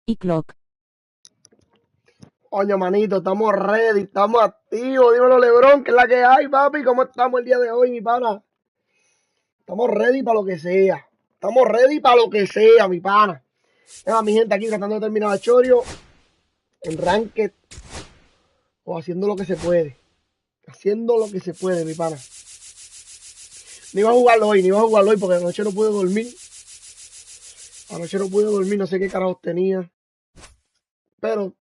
y clock. Coño, manito, estamos ready, estamos activos. Dímelo, Lebron, que es la que hay, papi. ¿Cómo estamos el día de hoy, mi pana? Estamos ready para lo que sea. Estamos ready para lo que sea, mi pana. Mi gente aquí tratando de terminar el chorio en ranked o haciendo lo que se puede. Haciendo lo que se puede, mi pana. Ni iba a jugarlo hoy, porque anoche no pude dormir. Anoche no pude dormir, no sé qué carajos tenía. Pero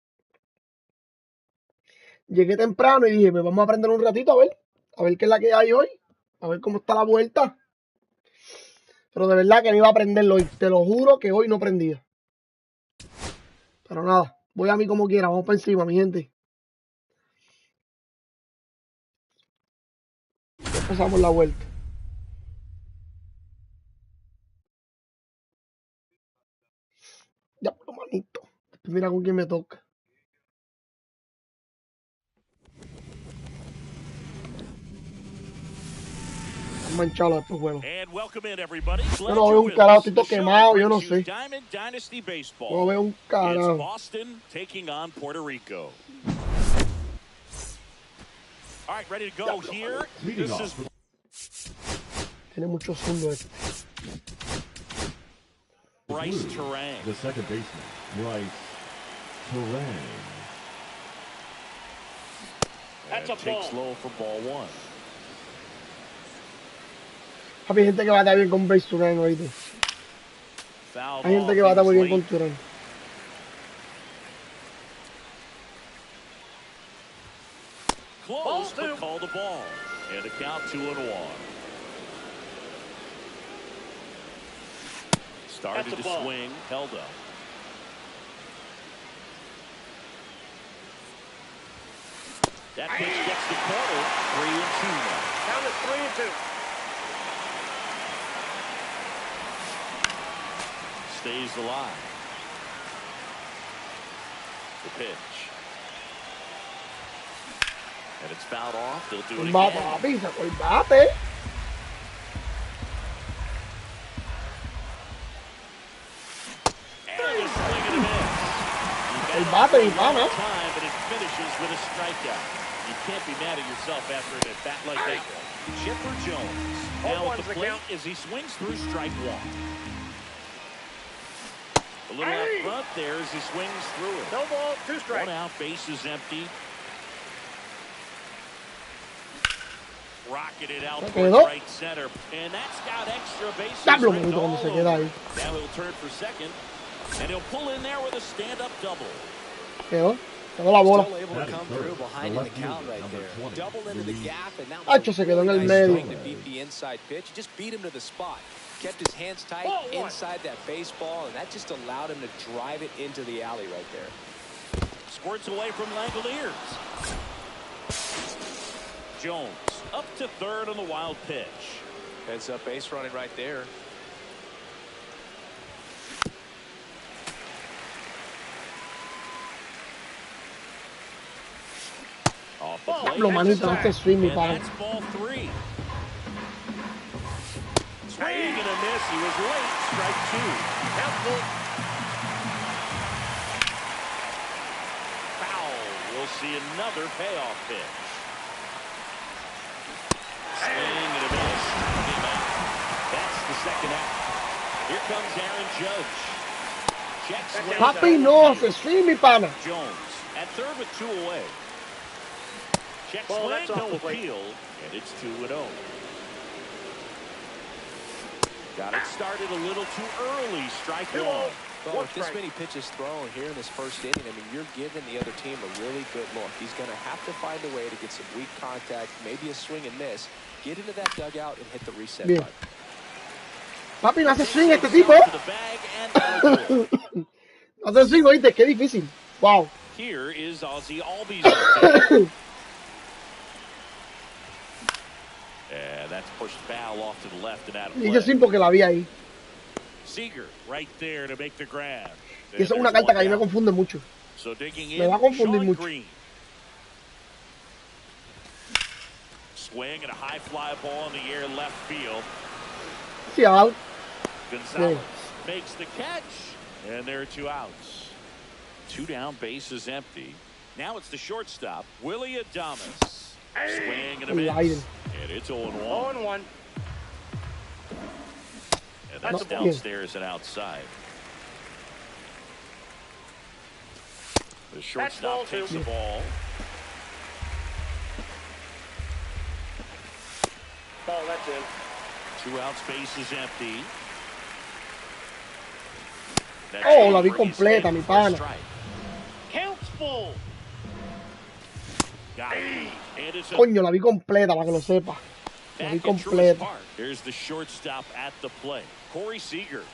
llegué temprano y dije, pues vamos a aprender un ratito a ver qué es la que hay hoy, a ver cómo está la vuelta. Pero de verdad que no iba a aprenderlo hoy, te lo juro que hoy no aprendía. Pero nada, voy a mí como quiera, vamos para encima, mi gente. Empezamos la vuelta. Ya, manito. Mira con quién me toca. Manchado estos juegos. Yo no veo un carajo, estoy todo quemado, yo no sé. No veo un carajo. Boston taking on Puerto Rico. All right, ready to go here. This is... Tiene mucho zundo este. Bryce Terang. The second baseman, Bryce Terang. That's a ball. Slow for ball one. Hay gente que bata bien con Bryce Terang, oíste. Hay gente que bata muy bien con Terang. Close, but call the ball. And a count 2-1. Started to swing, held up. That pitch gets the corner. 3-2 now. Down to 3-2. Stays alive. The pitch. And it's fouled off. They'll do it again. Papi, sacó el bate. And a swing and a miss. El bate, mi pana. Time, but it finishes with a strikeout. You can't be mad at yourself after an at-bat like that one. Chipper Jones. Now at the plate as he swings through strike one. A little out front there as he swings through it. No ball, 2 strikes. 1 out, base is empty. Rocketed out towards right center, and that's got extra bases. Now he'll turn for second, and he'll pull in there with a stand-up double. Quedó la bola. Still able to come through behind in the count right there. Double into the gap, and now Hacho se quedó en el medio. to beat the inside pitch. Just beat him to the spot. Kept his hands tight inside that baseball, and that just allowed him to drive it into the alley right there. Squirts away from Langoliers. Jones up to third on the wild pitch. Heads up base running right there. Off the plate. Manito, no te swing, mi pana. That's ball 3. Swing and a miss. He was late. Strike 2. Helpful. Foul. We'll see another payoff pitch. Swing and a miss. That's the second out. Here comes Aaron Judge. Check swing. Papi, no, se swing, mi pana. Jones at third with 2 away. Check swing, no appeal, and it's 2-0. Got it started a little too early. Strike 1. Well, with this many pitches thrown here in this first inning, I mean, you're giving the other team a really good look. He's going to have to find a way to get some weak contact, maybe a swing and miss, get into that dugout and hit the reset button. Papi, no hace swing este tipo. No hace swing, oíste, qué difícil. Wow. Here is Ozzie Albies. Yeah, that's pushed foul off to the left and out of play. Y yo sí porque la vi ahí. Seager right there to make the grab. Y eso es una carta que a mí me confunde mucho. So digging Me va a confundir mucho. Green. Swing and a high fly ball in the air left field. Sí, out. Gonzalez makes the catch, and there are 2 outs. 2 down, bases empty. Now it's the shortstop, Willie Adames. Swing and a miss. And it's 0-1. 0-1. And that's downstairs and outside. The shortstop takes the ball. Ball, that's in. 2 outs, bases empty. Oh, la vi completa, mi pana. Counts full. Coño, la vi completa, para que lo sepa. La vi completa. Here's the shortstop at the plate, Corey Seager.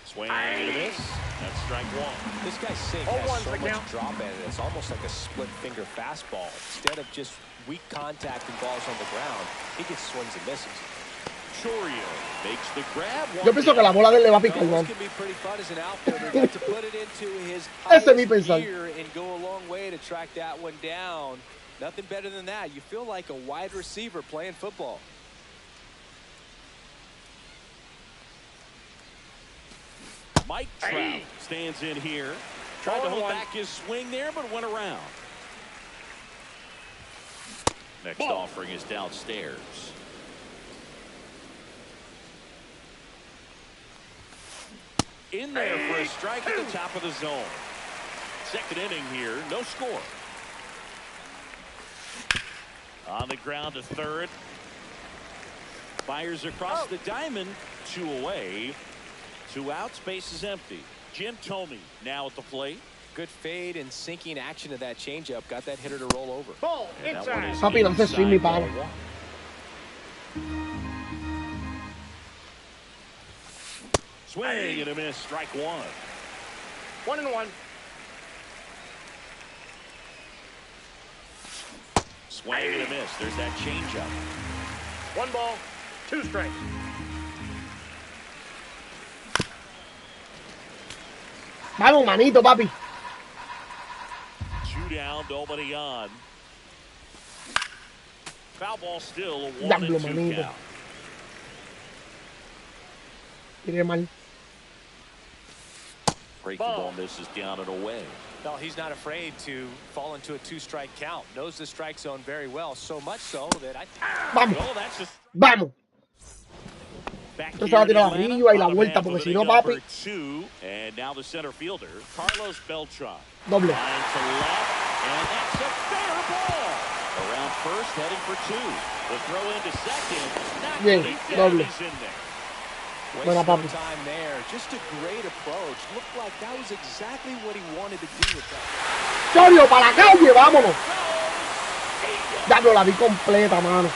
Swing and a miss. That's strike 1. This guy's sink has so much drop in it. It's almost like a split finger fastball. Instead of just weak contact and balls on the ground, he gets swings and misses. Chorio makes the grab. Yo pienso que la bola de él le va a picar, man. Ese es mi pensar. And go a long way to track that one down. Nothing better than that. You feel like a wide receiver playing football. Mike Trout stands in here. Tried to hold back his swing there, but went around. Next offering is downstairs. In there for a strike at the top of the zone. Second inning here, no score. On the ground to third. Fires across the diamond. 2 away. 2 outs, base is empty. Jim Thome now at the plate. Good fade and sinking action of that changeup. Got that hitter to roll over. Ball inside. Papi, no se swing, mi pana. Swing and a miss, strike 1. 1-1. Swing and a miss. There's that changeup. 1 ball, 2 strikes. Vamos, manito, papi. 2 down, nobody on. Foul ball still, a 1-2 count. Tiene mal. Breaking ball misses down and away. No, he's not afraid to fall into a 2-strike count. Knows the strike zone very well, so much so that I think... Vamos. Oh, that's just... Vamos. Esto se va a tirar arriba y la vuelta, porque si no, papi. 2, and now the center fielder, Carlos Beltran. Doble. Line to left, and that's a fair ball. Around first, heading for 2. The throw into second. Not Bien, doble. He's in there. Buena, papi. Time there. Just a great approach. Looked like that was exactly what he wanted to do with that. Chorio, para la calle, vámonos. Ya no la vi completa, mano.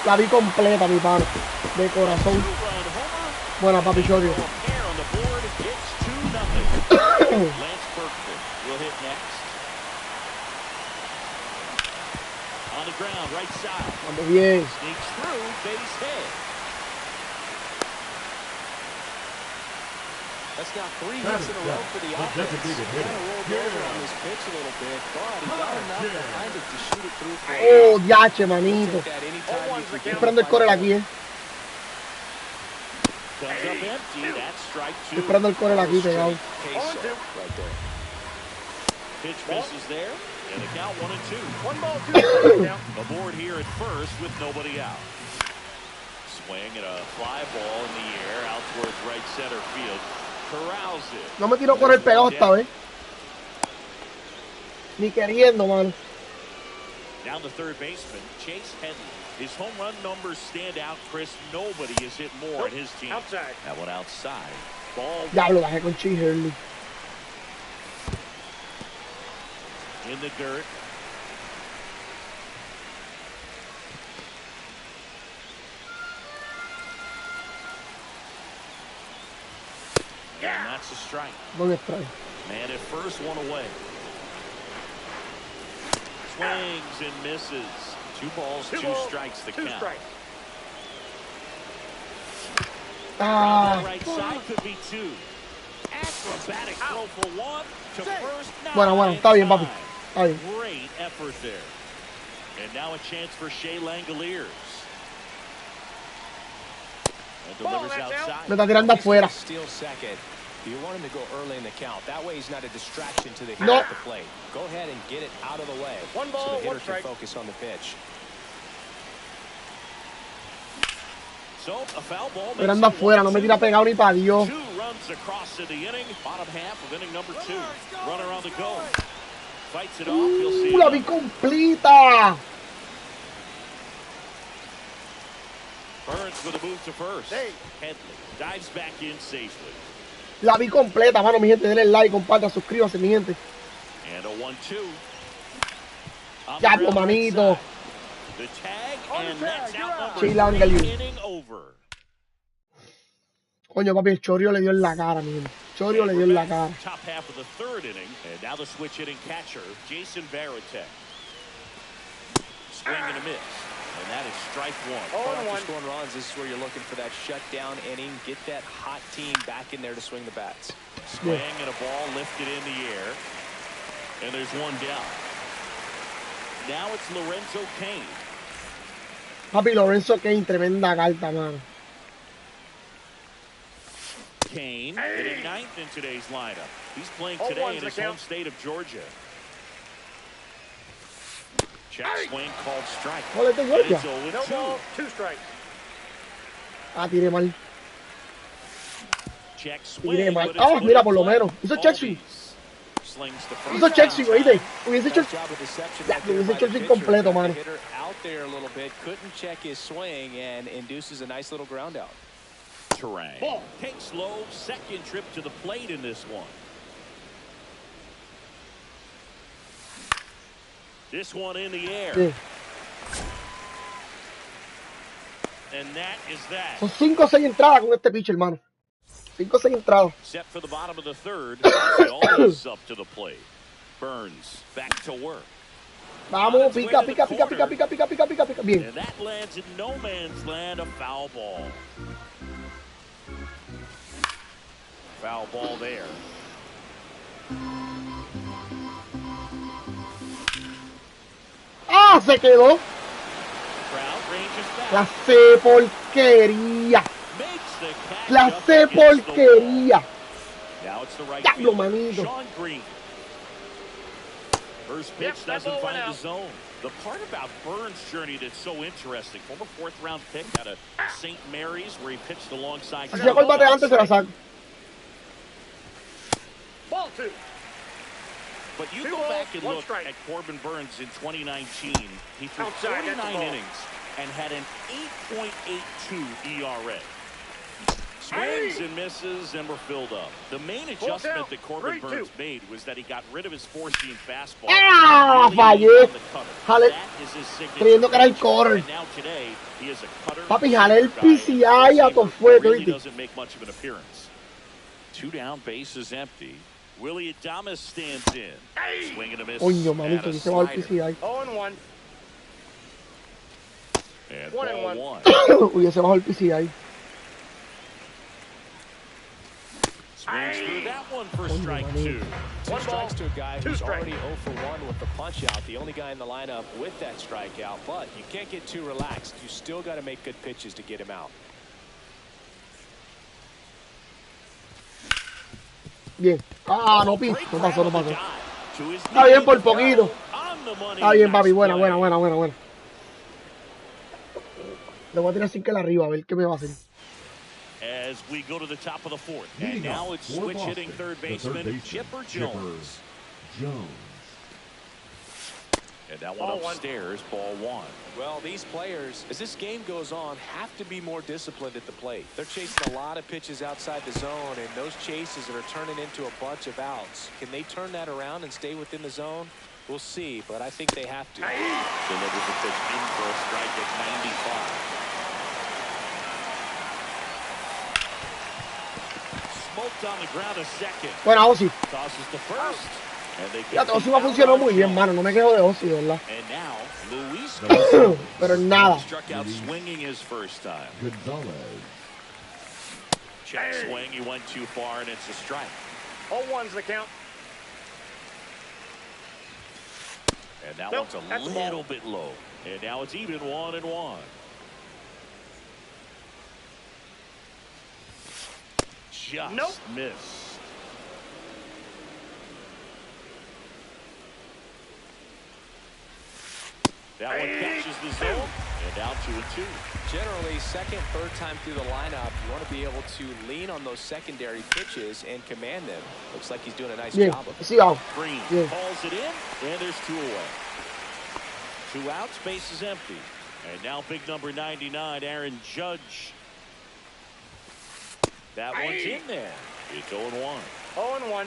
La vi completa, mi pana. De corazón. Buena, papi, Chorio. Vamos bien. That's now 3 hits in a row for the offense. Kind of rolled over on this pitch a little bit, but he got enough behind it to shoot it through. Oh, diache, manito. Estoy esperando el correr aquí, Estoy esperando el correr aquí, pegado. Pitch misses there, and the count 1-2. 1 ball, 2 strikes. Aboard here at first with nobody out. Swing and a fly ball in the air out towards right center field. Corrals it. No me tiró por el pegado esta vez. Ni queriendo, mano. Down the third baseman, Chase Headley. His home run numbers stand out, Chris. Nobody has hit more in his team. Outside. That one outside. Ball. Ya lo bajé con Chase Headley. In the dirt. And that's a strike. ¿Dónde strike? Man at first, 1 away. Swings and misses. 2 balls, 2 strikes the count. 2 strikes. Right side could be 2. Acrobatic throw for 1 to first. Bueno, está bien, papi. Está bien. Great effort there. And now a chance for Shea Langoliers. And delivers outside. Me está tirando afuera. Steal second. You want him to go early in the count. That way he's not a distraction to the hitter No. at the plate. Go ahead and get it out of the way. One ball, so the hitter one can strike. focus on the pitch. So a foul ball. Me anda afuera, no me tira pegado ni para Dios. 2 runs across in the inning. Bottom half of inning number 2. Runner on the go. Fights it off. You'll see. La vi completa. Burns with a move to first. Headley dives back in safely. La vi completa, mano, mi gente. Denle like, compartan, suscríbanse, mi gente. And a 1-2. Ya, manito. The tag and that's out. Chilanga, you. Inning over. Coño, papi, el Chorio le dio en la cara, mi gente. Chorio le dio en la cara. Top half of the 3rd inning. And now the switch hitting catcher, Jason Varitek. Swing and a miss. And that is strike 1. After scoring runs, this is where you're looking for that shutdown inning. Get that hot team back in there to swing the bats. Swing and a ball lifted in the air. And there's one down. Now it's Lorenzo Cain. Papi, Lorenzo Kane, tremenda carta, mano. Cain hitting 9th in today's lineup. He's playing today in his home state of Georgia. Check swing called strike. ¿Cuál es de Georgia? It is 0-2. No ball, 2 strikes. Ah, tiré mal. Check swing. Tiré mal. but it's Ah, put mira, in por lo play. menos. Hizo check swing. Slings the first Hizo check swing, oíste. down. Hubiese hecho... Job of deception Ya, right there hubiese by hecho the el pitcher. incompleto, Got the mano. hitter out there a little bit, couldn't check his swing, and induces a nice little ground out. Terrain. Takes low. Second trip to the plate in this one. This one in the air. Sí. And that is that. Son 5 o 6 entradas con este pitcher, hermano. 5 o 6 entradas. Set for the bottom of the 3rd. He always up to the plate. Burns back to work. Vamos, pica, pica, pica, pica, pica, pica, pica, pica, pica. Bien. And that lands in no man's land, a foul ball. Foul ball there. ¡Ah! Se quedó. Crowd ranges back. Clase de porquería. Makes the catch Clase up de against the wall. porquería. Now it's the right Diablo, fielder, manito. Sean Green. First pitch Yep, that doesn't ball went find the out. zone. The part about Burns' journey that's so interesting, former 4th-round pick out of St. Mary's, where he pitched alongside. Si hago el bate antes, se la saco. Ball 2. But you Two go balls, back and one look strike. at Corbin Burns in 2019. He threw Outside, that's the 49 ball. innings and had an 8.82 ERA. Swings and misses and were filled up. The main adjustment count. that Corbin 3-2. Burns made was that he got rid of his four-seam fastball. ¡Ah! Really Fallé. leaned on the cutter. Jale. That is his signature Creyendo que era el pitch. corner. And now today, he is a cutter. Papi, jalé el guy. PCI a tu fuerte, Really ¿oíste? doesn't make much of an appearance. 2 down, bases empty. Willie Adames stands in. Swing and a miss. Coño, manito, and a aquí se va el slider. PCI. 0-1. And 1-1. ball 1. Hubiese bajado el PCI. Swings through that one for strike manito. 2. Two One strikes ball, to a guy 2 who's strikes. already 0 for 1 with the punch out. The only guy in the lineup with that strikeout, but you can't get too relaxed. You still got to make good pitches to get him out. Bien. Ah, no, pin. No pasó, no pasó. Está Está bien por poquito. Está bien, papi. Buena, buena, buena, buena, buena. Le voy a tirar sin que la arriba, a ver qué me va a hacer. As we go to the top of the 4th. And Leading now off it's for switch Boston, hitting third the baseman, Chipper Jones. Jones. And that one Ball 1. upstairs, ball 1. Well, these players, as this game goes on, have to be more disciplined at the plate. They're chasing a lot of pitches outside the zone, and those chases are turning into a bunch of outs. Can they turn that around and stay within the zone? We'll see, but I think they have to. Delivers a pitch in for a strike at 95. Smoked on the ground a second. Bueno, Ozzy. Tosses to first. And they Ya, get Ozzy me funcionó muy bien, mano. No me quejo de Ozzy, de verdad. And now, Luis Pero en nada. struck out swinging his first time. Gonzalez. Check swing, he went too far, and it's a strike. 0-1's the count. And that Nope, one's a that's a little ball. bit low. And now it's even 1-1. just missed. That one catches the zone, and down 2-2. Generally, second, third time through the lineup, you want to be able to lean on those secondary pitches and command them. Looks like he's doing a nice job of it. Green calls it in, and there's 2 away. 2 outs, base is empty. And now big number 99, Aaron Judge. That one's in there. It's 0-1. 0-1.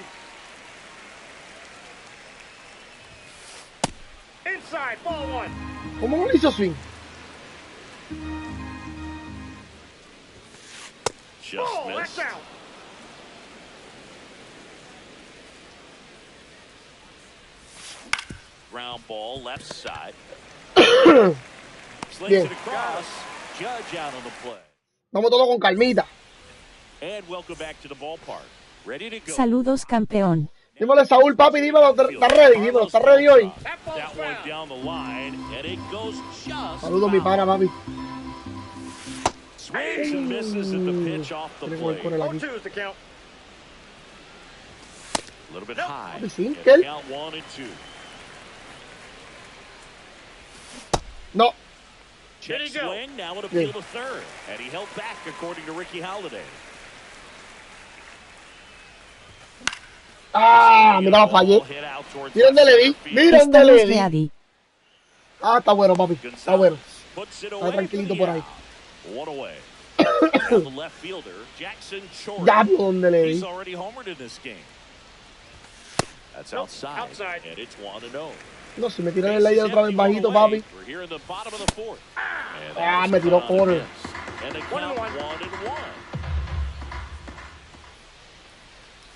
Inside, ball 1. ¿Cómo no le hizo swing? Just missed. That's out. Ground ball, left side. Slings it across. Judge out on the play. Vamos todo con calmita. And welcome back to the ballpark. Ready to go. Saludos, campeón. Dímelo, Saúl, papi, dímelo, ¿estás ready? Dímelo, ¿estás ready hoy? That one down the line, and it goes just. Saludos, mi pana, papi. Swings and misses at the pitch off the plate. 0-2 is the count. A little bit high. Sin And que él. count 1 and 2. No. Check Did he go? swing, now an appeal to third. And he held back, according to Ricky Holiday. Ah, mira, la fallé. Mira dónde le di. Mira dónde le Estamos di. ready. Ah, está bueno, papi. Está bueno. Puts it Está away tranquilito for por the ahí. out. One away. Now the left fielder, Jackson Short. Ya vio dónde le He's di. already homered in this game. That's outside. And it's 1-0. No, si me tiran el aire otra vez bajito, papi. We're here in the bottom of the 4th. And Ah, that me was tiró on corner. against. And the count 1-1.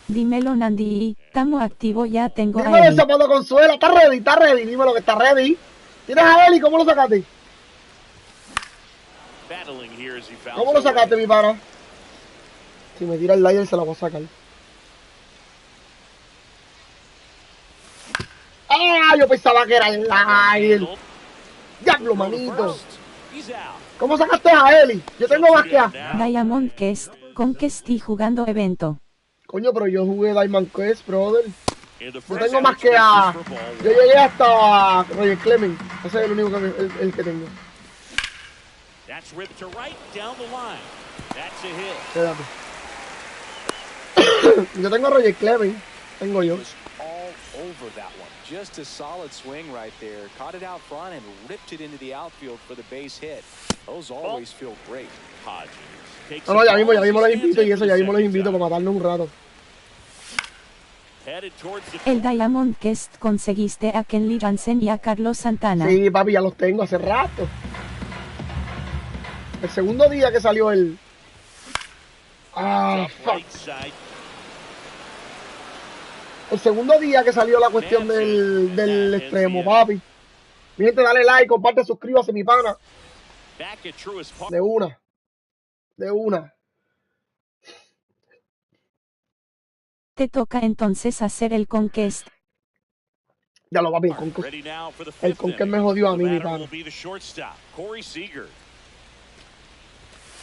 Dímelo, Nandi. Tamo activo, ya tengo a Dímelo, el él. zapato Consuela. Está ready, está ready. Dímelo que está ready. ¿Tienes a Eli? ¿Cómo lo sacaste? Battling here as he fouls ¿Cómo lo away. sacaste, mi pana? Si me tira el aire, se la voy a sacar. ¡Ah! Yo pensaba que era el aire. Diablo, manito. He's out. ¿Cómo sacaste a Eli? Yo tengo más que a... Diamond Quest, con que estoy jugando evento. Coño, pero yo jugué Diamond Quest, brother. In the Yo first tengo más pitch, que a... misses for ball Yo one. llegué hasta Roger Clemens. Ese es el único que, el que tengo. That's ripped to right down the line. That's a hit. Espérate. Yo tengo a Roger Clemens. Tengo yo. Was all over that one. Just a solid swing right there. Caught it out front and ripped it into the outfield for the base hit. Those always feel great. Hodges takes No, no, ya the mismo ball, los stands invito y in eso, for ya the mismo los second invito time. para matarnos un rato. Headed towards the El Diamond Quest conseguiste a Kenley Jansen y a Carlos Santana. Sí, papi, ya los tengo hace rato. El segundo día que salió el... Ah, top fuck. right side. El segundo día que salió la cuestión del extremo, papi. Mi gente, dale like, comparte, suscríbase, mi pana. Back at Truist Park. De una. De una. Te toca entonces hacer el Conquest. Ya lo, papi, el Conquest. Ready now for the El fifth Conquest me inning. jodió a The mí, mi batter pana. will be the shortstop, Corey Seager.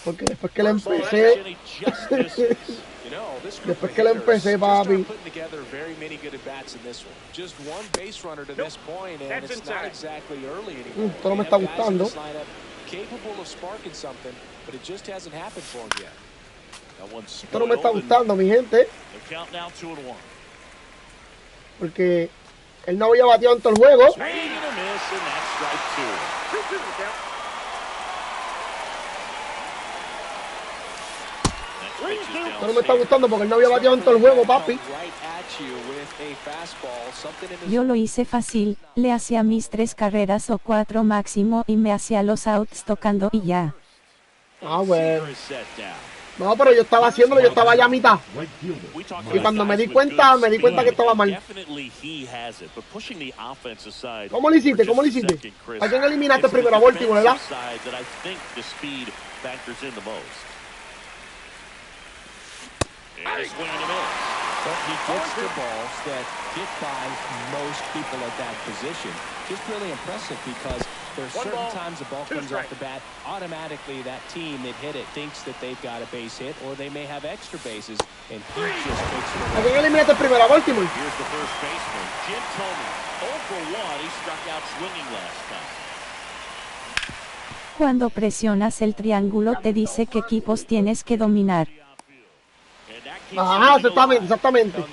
Porque después que le And empecé... he just misses. You know, this group Después of que le hitters empecé, just papi. aren't putting together very many good at-bats in this one. Just one base runner to this point, and That's it's not inside. exactly early anymore. Esto no me They está have guys in gustando. this lineup capable of sparking something, but it just hasn't happened for him yet. That one's Esto no me está spoiled, and gustando, mi gente. the count now 2-1. Porque él no había bateado en todo el juego. Swing and a miss, and that's strike 2. 2-2 is the count. That pitch is Esto no me está downstairs. gustando porque él no había bateado en todo el juego, papi. Right at you with a fastball, something in his Yo lo hice fácil, le hacía mis 3 carreras o 4 máximo y me hacía los outs tocando y ya. Ah, bueno. Seager is set down. No, pero yo estaba haciéndolo, yo estaba ya a mitad. Right fielder. We talked Y about cuando me guys di with cuenta, good me di cuenta que speed. estaba mal. Definitely he has it, but pushing the offense aside. ¿Cómo lo hiciste? for ¿Cómo lo just a hiciste? second, Chris, ¿A quién eliminaste it's the primero? A Baltimore, ¿verdad? defensive side that I think the speed factors in the most. And a swing and a miss. But he gets the balls that get by most people at that position. Just really impressive because There's certain times the ball comes off the bat, automatically that team that hit it thinks that they've got a base hit, or they may have extra bases, and he just takes it away. ¿A quién eliminaste primero? ¿A Baltimore? Here's the first baseman, Jim Thome. 0 for 1. He struck out swinging last time. Cuando presionas el triángulo te dice qué equipos tienes que dominar. Ajá, exactamente.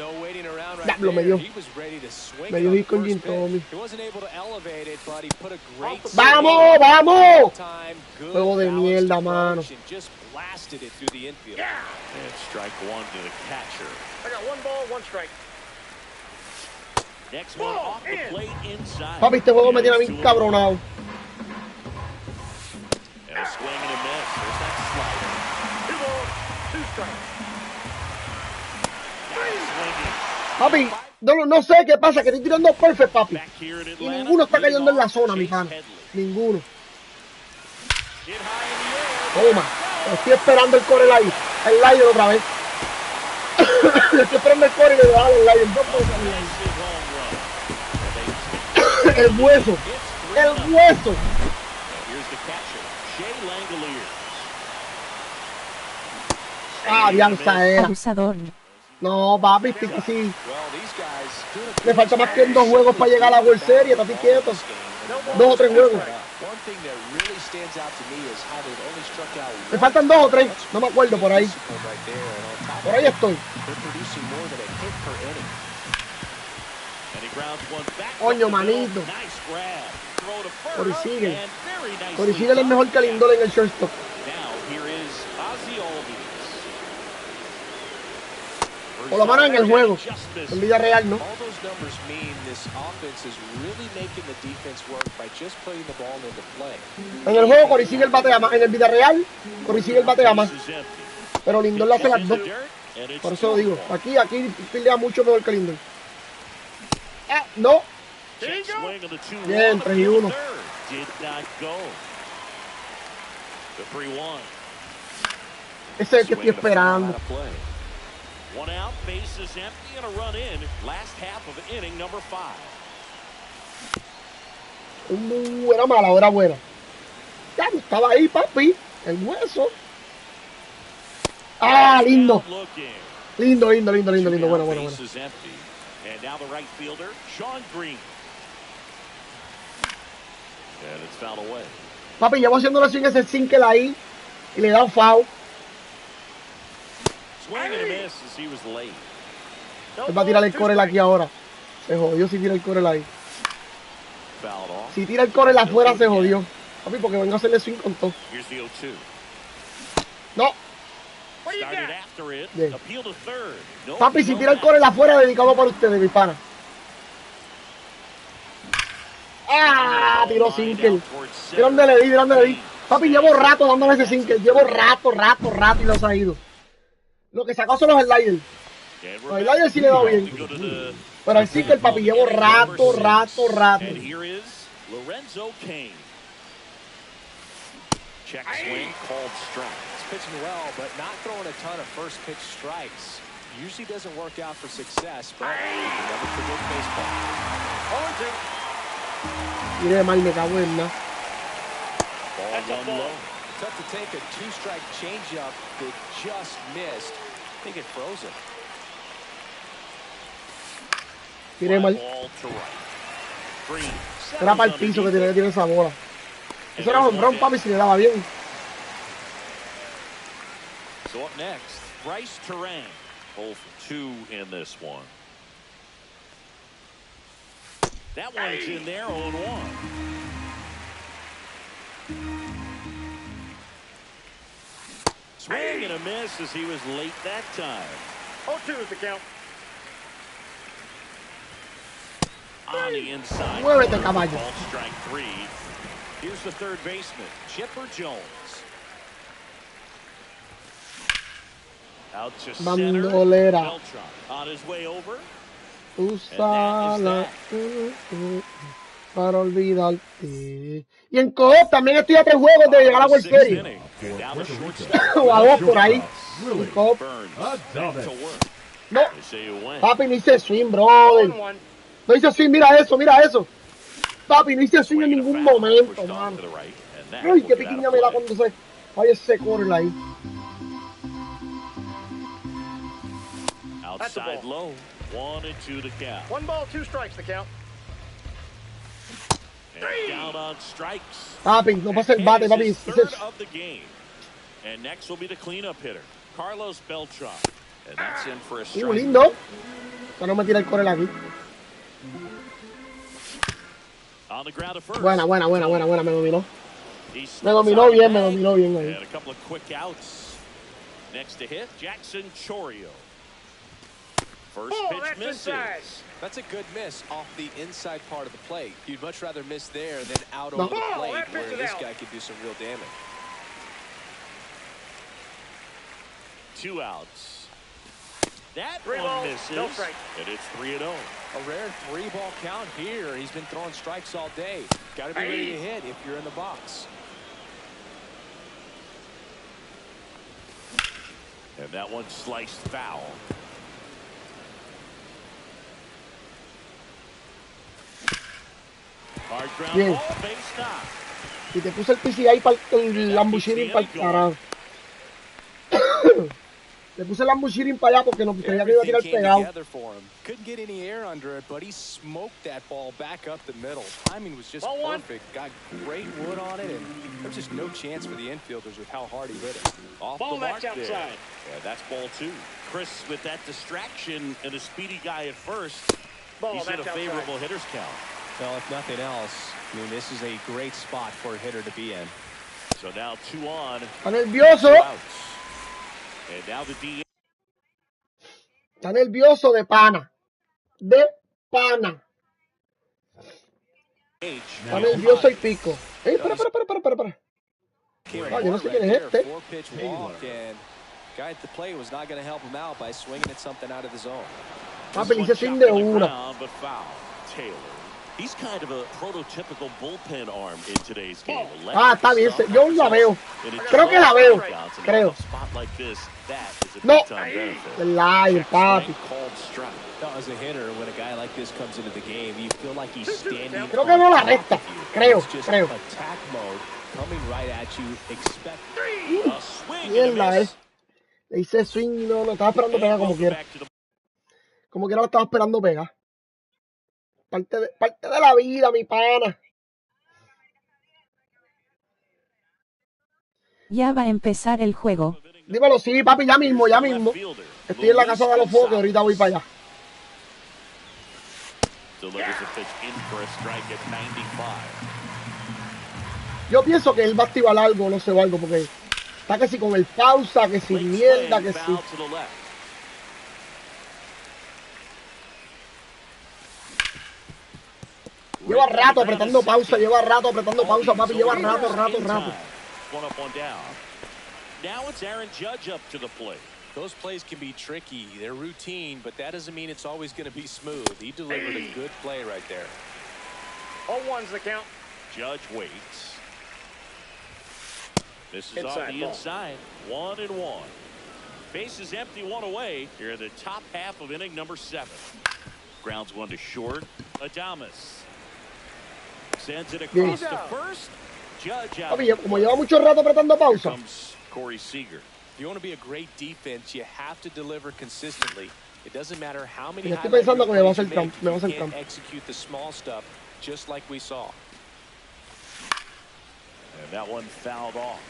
Diablo, me dio hit con Jim Thome. ¡Vamos, vamos! Juego de mierda, mano. And strike 1 to the catcher. I got 1 ball, 1 strike. Next one off the plate inside. Papi, este juego me tiene a mí cabronado. And a swing and a miss. There's that slider. 2 balls, 2 strikes. Papi, no sé qué pasa, que estoy tirando perfect, papi. Y ninguno está cayendo en la zona, mi pana. Ninguno. Toma. Estoy esperando el core ahí. El Lion otra vez. Estoy esperando el core y le voy a dar el Lion. El hueso. El hueso. Ah, Bianca era. Abusador. No, papi, estoy así. Me falta más que en 2 juegos para llegar a la World Series, papi, quieto. 2 o 3 juegos. Me faltan 2 o 3, no me acuerdo, por ahí. Por ahí estoy. Coño, manito. Cory Seager es el mejor que Lindor en el shortstop. Por lo menos en el juego. En vida real, ¿no? En el juego Cory Seager batea más. En el vida real, Cory Seager batea más. Pero Lindor le hace las 2. Por eso lo digo. Aquí pelea mucho mejor que Lindor. Ah, no. Bien, 3-1. Ese es el que estoy esperando. 1 out, bases empty, and a run in. Last half of inning number 5. Era mala, era buena. Ya estaba ahí, papi. El hueso. Ah, lindo. Lindo. Bueno. Bases empty. And now the right fielder, Sean Green. And it's fouled away. Papi, llevo haciéndolo sin ese single ahí. Y le da un foul. Él va a tirar el corel aquí ahora. Se jodió si tira el corel ahí. Si tira el corel afuera se jodió. Papi, porque vengo a hacerle swing con todo. No. Bien. Papi, si tira el corel afuera, dedicado para ustedes, mi pana. Ah, tiró single. Mira dónde le di. Papi, llevo rato dándole ese single. Llevo rato y los ha ido. Lo que sacó son los sliders. Los sliders sí le da bien. Pero el single, papi, llevo rato. Check swing, called strike. He's pitching well, but not throwing a ton of first pitch strikes. Usually doesn't work out for success, but you can never predict baseball. 0-2. Mire, mal, me cago en nada. Tough to take a 2-strike changeup that just missed. I think it froze him. Mire, mal. Era para el piso que tiene esa bola. Eso era un ron, papi, si le daba bien. So up next, Bryce Terang. 0 for 2 in this one. That one's in there, 0-1. Swing and a miss as he was late that time. 0-2 is the count. On the inside. Muévete, caballo. Ball strike 3. Here's the third baseman, Chipper Jones. Out to center. Bandolera. On his way over. Úsala para olvidarte. Y en co-op también estoy a 3 juegos de llegar a la World Series. O a 2 por ahí. En co-op. No. Papi, no hice swing, brother. No hice swing, mira eso. papi, no hice swing en ningún momento, mano. Ay, qué piquiña me da cuando se vaya ese corner ahí. Outside low, 1-2 to count. 1 ball, 2 strikes the count. And down on strikes. Papi, no pasa el bate, papi. Third of the game. And next will be the cleanup hitter, Carlos Beltran. And that's in for a strike. Lindo. Para no me tira el corner aquí. On the ground at first. Buena, me dominó. Me dominó bien ahí. And a couple of quick outs. Next to hit, Jackson Chorio. First pitch misses. Inside. That's a good miss off the inside part of the plate. You'd much rather miss there than out over the plate, where this guy could do some real damage. 2 outs. That 3 one balls, misses. no strike. And it's 3-0. A rare 3-ball count here. He's been throwing strikes all day. Got to be ready to hit if you're in the box. And that one sliced foul. Hard ground Bien. ball, base stop. Y te puse el PCI para el lambuchirin para el carajo. Le puse el lambuchirin para allá porque no creía que iba a tirar pegado. Couldn't get any air under it, but he smoked that ball back up the middle. Timing was just perfect. Got great wood on it, and there's just no chance for the infielders with how hard he hit it. Off Ball the mark outside. there. Yeah, that's ball 2. Chris, with that distraction and a speedy guy at first, he's in a favorable hitter's count. Well, if nothing else, I mean, this is a great spot for a hitter to be in. So now 2 on. Está nervioso. 2 outs. And now the DH. Está nervioso de pana. De pana. Está nervioso y pico. Espera. Yo no sé quién es este. Guy at the plate was not going to help him out by swinging at something out of the zone. Papi, le hice swing de una. But foul. Taylor. He's kind of a prototypical bullpen arm in today's game. Está bien. Yo la veo. Creo que la veo. Creo. No. El live, papi. As a hitter, when a guy like this comes into the game, you feel like he's standing. Creo que no la recta. Creo. Attack mode coming right at you. Expect a swing. Mierda, le hice swing y no estaba esperando pegar como quiera. Como quiera lo estaba esperando pegar. Parte de la vida, mi pana. Ya va a empezar el juego. Dímelo, sí, papi, ya mismo. Estoy en la casa de los focos, ahorita voy para allá. Yo pienso que él va a activar algo, no sé, algo, porque está que si con el pausa, que si mierda, que si... Lleva rato apretando pausa, papi, lleva rato. Now it's Aaron Judge up to the plate. Those plays can be tricky. They're routine, but that doesn't mean it's always going to be smooth. He delivered a good play right there. 0-1's the count. Judge waits. This is off the inside. 1-1. Base is empty, 1 away. Here in the top half of inning number 7. Grounds 1 to short. Adames sends it across the first. Judge out. Papi, como lleva mucho rato apretando pausa. Comes Corey Seager. If you want to be a great defense, you have to deliver consistently. It doesn't matter how many Estoy pensando que me va a hacer you campo. can't execute the small stuff just like we saw. And that one fouled off.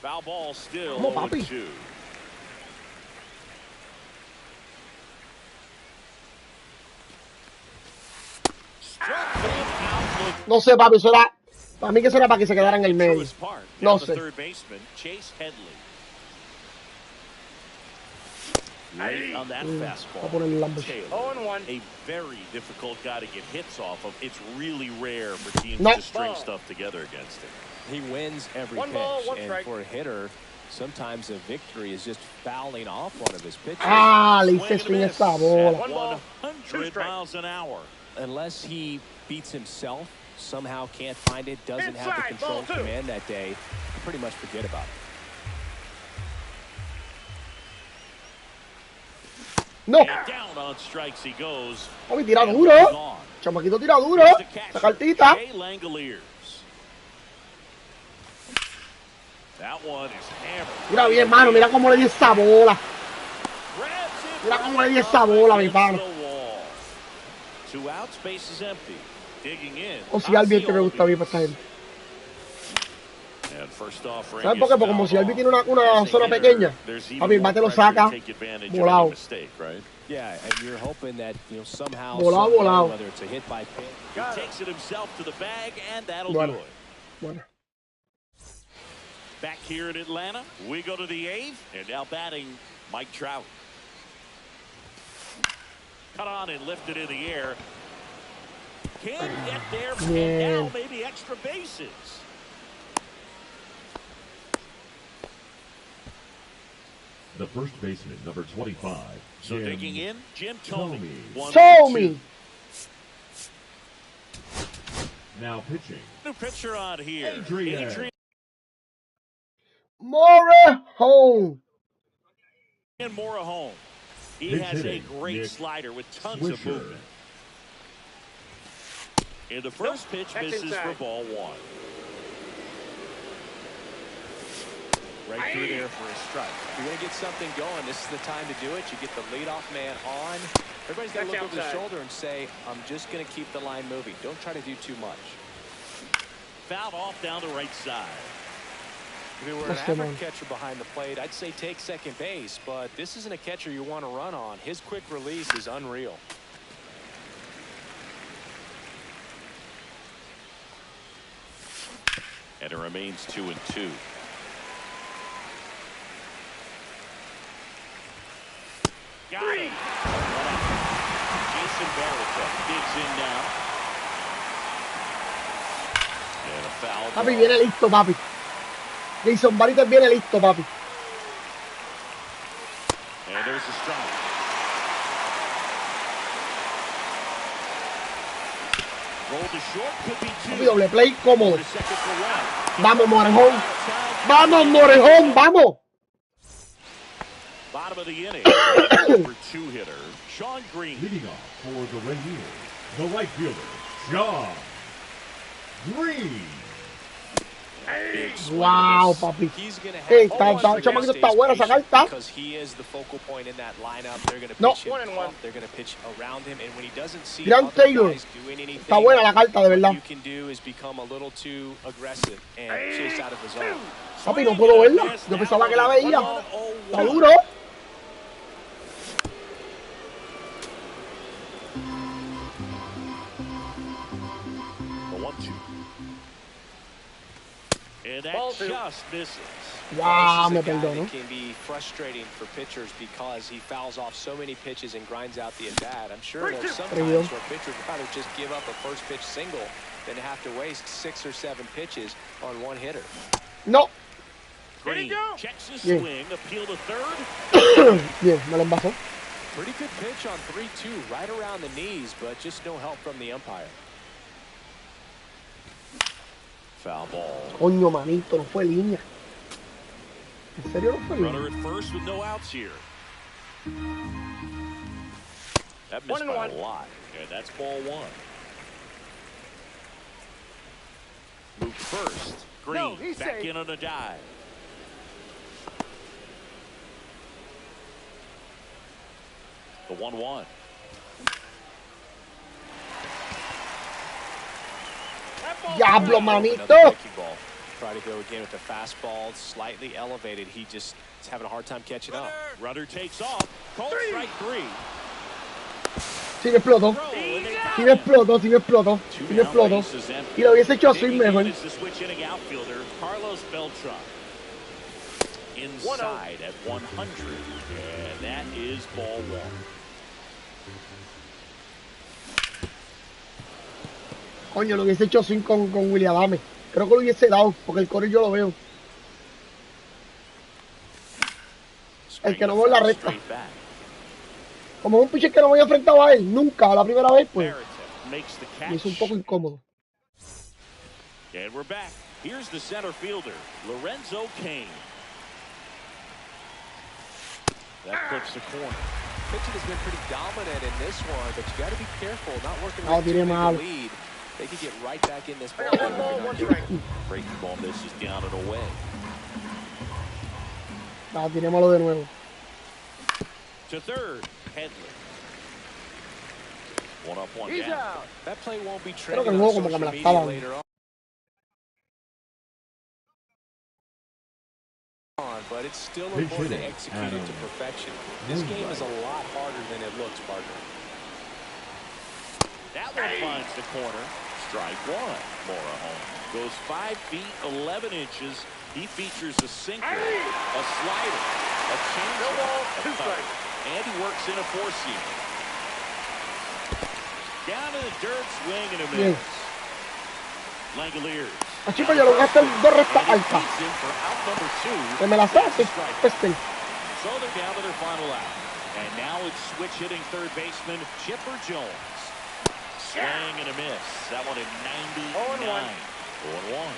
Foul ball still 0-2. No sé, papi, eso era... Para mí que eso era para que se quedara en el medio. No sé. On that fastball. A poner el lambo. 0-1. A very difficult guy to get hits off of. It's really rare for teams to string stuff together against him. He wins every pitch, and for a hitter, sometimes a victory is just fouling off one of his pitches. Le hice swing esta bola. 100 miles an hour. Unless he beats himself, somehow can't find it, doesn't have the control command that day, pretty much forget about it. No. And down on strikes he goes. Papi, tira And duro. moves on. Chamaquito tira duro. Here's the Esa catcher, cartita. Jay Langoliers. That one is hammered. Mira bien, mano. Mira cómo le di esa bola. Mira cómo le di esa bola, mi pana. 2 outs, base is empty. Digging in. O si Albi es el que me gusta a mí para esta gente. And first off, ¿Sabes por qué? Porque como si Albi tiene una zona pequeña, papi, el bate lo saca volado. Yeah, and you're hoping that, you know, somehow, Volado. whether it's a hit by pitch. He takes it himself to the bag, and that'll Bueno. do it. Bueno. Back here in Atlanta, we go to the 8th, and now batting Mike Trout. Cut on and lifted in the air. Can't get there, and now maybe extra bases. The first baseman, number 25. So digging in, Jim Thome. Thome. Now pitching. New pitcher on here. Adrian. Morejón. And Morejón. He Pitch has a hitting, great Nick slider with tons of Swisher. movement. And the first pitch That's misses inside. for ball 1. Right through there for a strike. If you're going to get something going, this is the time to do it. You get the leadoff man on. Everybody's going to look over the shoulder and say, I'm just going to keep the line moving. Don't try to do too much. Fouled off down the right side. If you were an average catcher behind the plate, I'd say take second base, but this isn't a catcher you want to run on. His quick release is unreal. And it remains 2-2. Got it. Jason Barrett digs in now. And a foul Papi, ball. viene listo, papi. Jason Barrett viene listo, papi. And there's a strike. Roll to short, could be 2. Papi, doble play cómodo. The second for one. Vamos, Morejón. Vamos, Morejón, vamos. Bottom of the inning. For 2-hitter, Sean Green. Leading off for the Rangers, the right fielder, Sean Green. Wow, papi. He's going to have Hey, chamaquito está buena esa carta. because he is the focal point in that lineup. They're going to No. pitch him off. They're going to pitch around him, and when he doesn't see Gran other Taylor. guys doing anything, Está buena la carta, de what verdad. you can do is become a little too aggressive and chase out of the zone. Papi, no puedo verla. Yo pensaba que la veía. Está duro. The 1-2. And that Ball 2. just misses. Wow, me This is a guy perdono. that can be frustrating for pitchers because he fouls off so many pitches and grinds out the at-bat. I'm sure there's some times where pitchers rather just give up a first pitch single than have to waste 6 or 7 pitches on one hitter. No. Green checks his Yeah. swing, appeal to third. Bien, me lo envasó. Pretty good pitch on 3-2, right around the knees, but just no help from the umpire. Foul ball. Coño, manito, no fue línea. ¿En serio no fue Runner línea? at first with no outs here. That missed 1-1. by a lot. And that's ball 1. Moved first. Green No, he's back safe. in on a dive. The 1-1. Diablo, Another manito. breaking ball. Try to go again with the fastball, slightly elevated. He just is having a hard time catching up. Runner takes off. Called strike 3. Sí me explotó. Throw, and they Sí me explotó, sí me explotó. Sí me explotó. Y lo hubiese hecho así mejor. Is the switch inning outfielder Carlos Beltran. Inside at 100. And that is ball 1. Coño, lo hubiese hecho swing con William Adame. Creo que lo hubiese dado, porque el core yo lo veo. El que no veo en la recta. Como es un pitcher que no me había enfrentado a él, nunca, la primera vez, pues, me hizo un poco incómodo. And we're back. Here's the center fielder, Lorenzo Cain. That clips the corner. pitching has been pretty dominant in this one, but you got to be careful, not working No, with too tiré big a mal. lead. They could get right back in this ball One game if ball, you're not one careful. strike. Breaking ball misses down and away. No, tirémoslo de nuevo. To third, Headley. One up, one He's down. out. That play won't be Creo que trending el on juego como que social me la media estaban. later on, but it's still Pitch important to hitting, execute it to Adam. perfection. This game is a lot harder than it looks, partner. That one finds the corner. Strike one. Mora home. Goes 5 feet 11 inches. He features a sinker, a slider, a changeup, No ball, a two cutter, strikes. and he works in a four-seamer. Down in the dirt, swing and a Bien. miss. Langoliers. Así que ya lo voy a hacer dos rectas And he altas. beats him for out number 2. Que me la saque. Este. So they're down to their final out. And now it's switch hitting third baseman Chipper Jones. Swing and a miss. That one in 99. 0-1.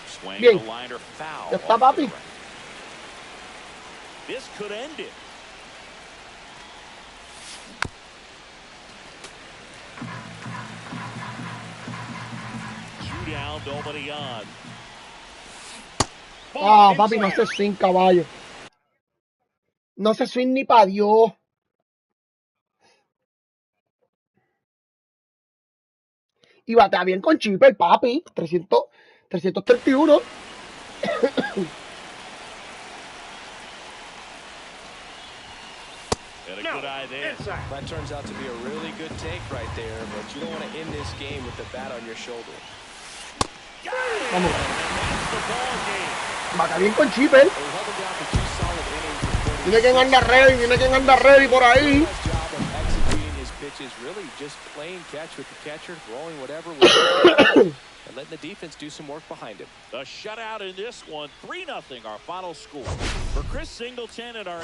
Swing Bien. and a liner foul. Ya está, off to the papi. right. This could end it. Two down, nobody on. Ah, papi, no se swing, caballo. No se swing ni pa' Dios. Y batea bien con chipper, papi. 331. And a No, good eye there. inside. That turns out to be a really good take right there, but you don't want to end this game with the bat on your shoulder. Vamos. That's the ball game. Batea bien con chipper. Well, we held them down for 2 solid innings. with Dime quién 46. anda ready, dime quién anda ready por ahí. Nice job of executing his pitches, really just playing catch with the catcher, throwing whatever, and letting the defense do some work behind him. The shutout in this one, 3-0 our final score. For Chris Singleton and our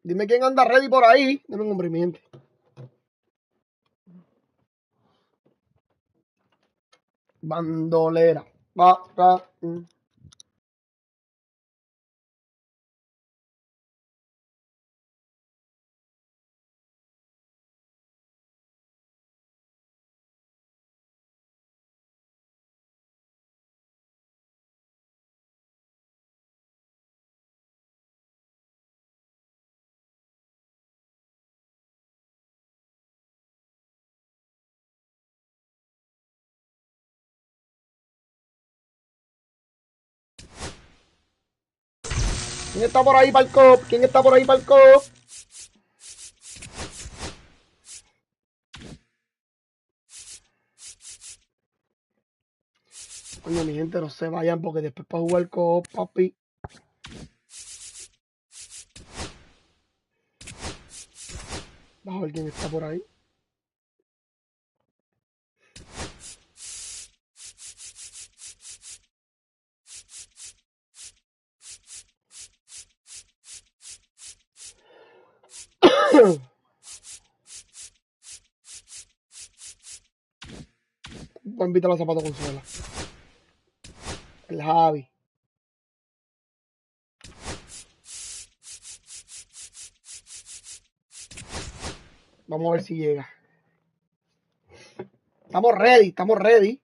Dime quién anda ready por ahí. Dime un comprimiente. Bandolera. ¿Quién está por ahí para el cop? ¿Quién está por ahí para el cop? Coño, mi gente, no se vayan porque después para jugar cop, papi. Vamos a ver quién está por ahí. Voy a invitar a los zapatos con suela. El Javi. Vamos a ver si llega. Estamos ready, estamos ready.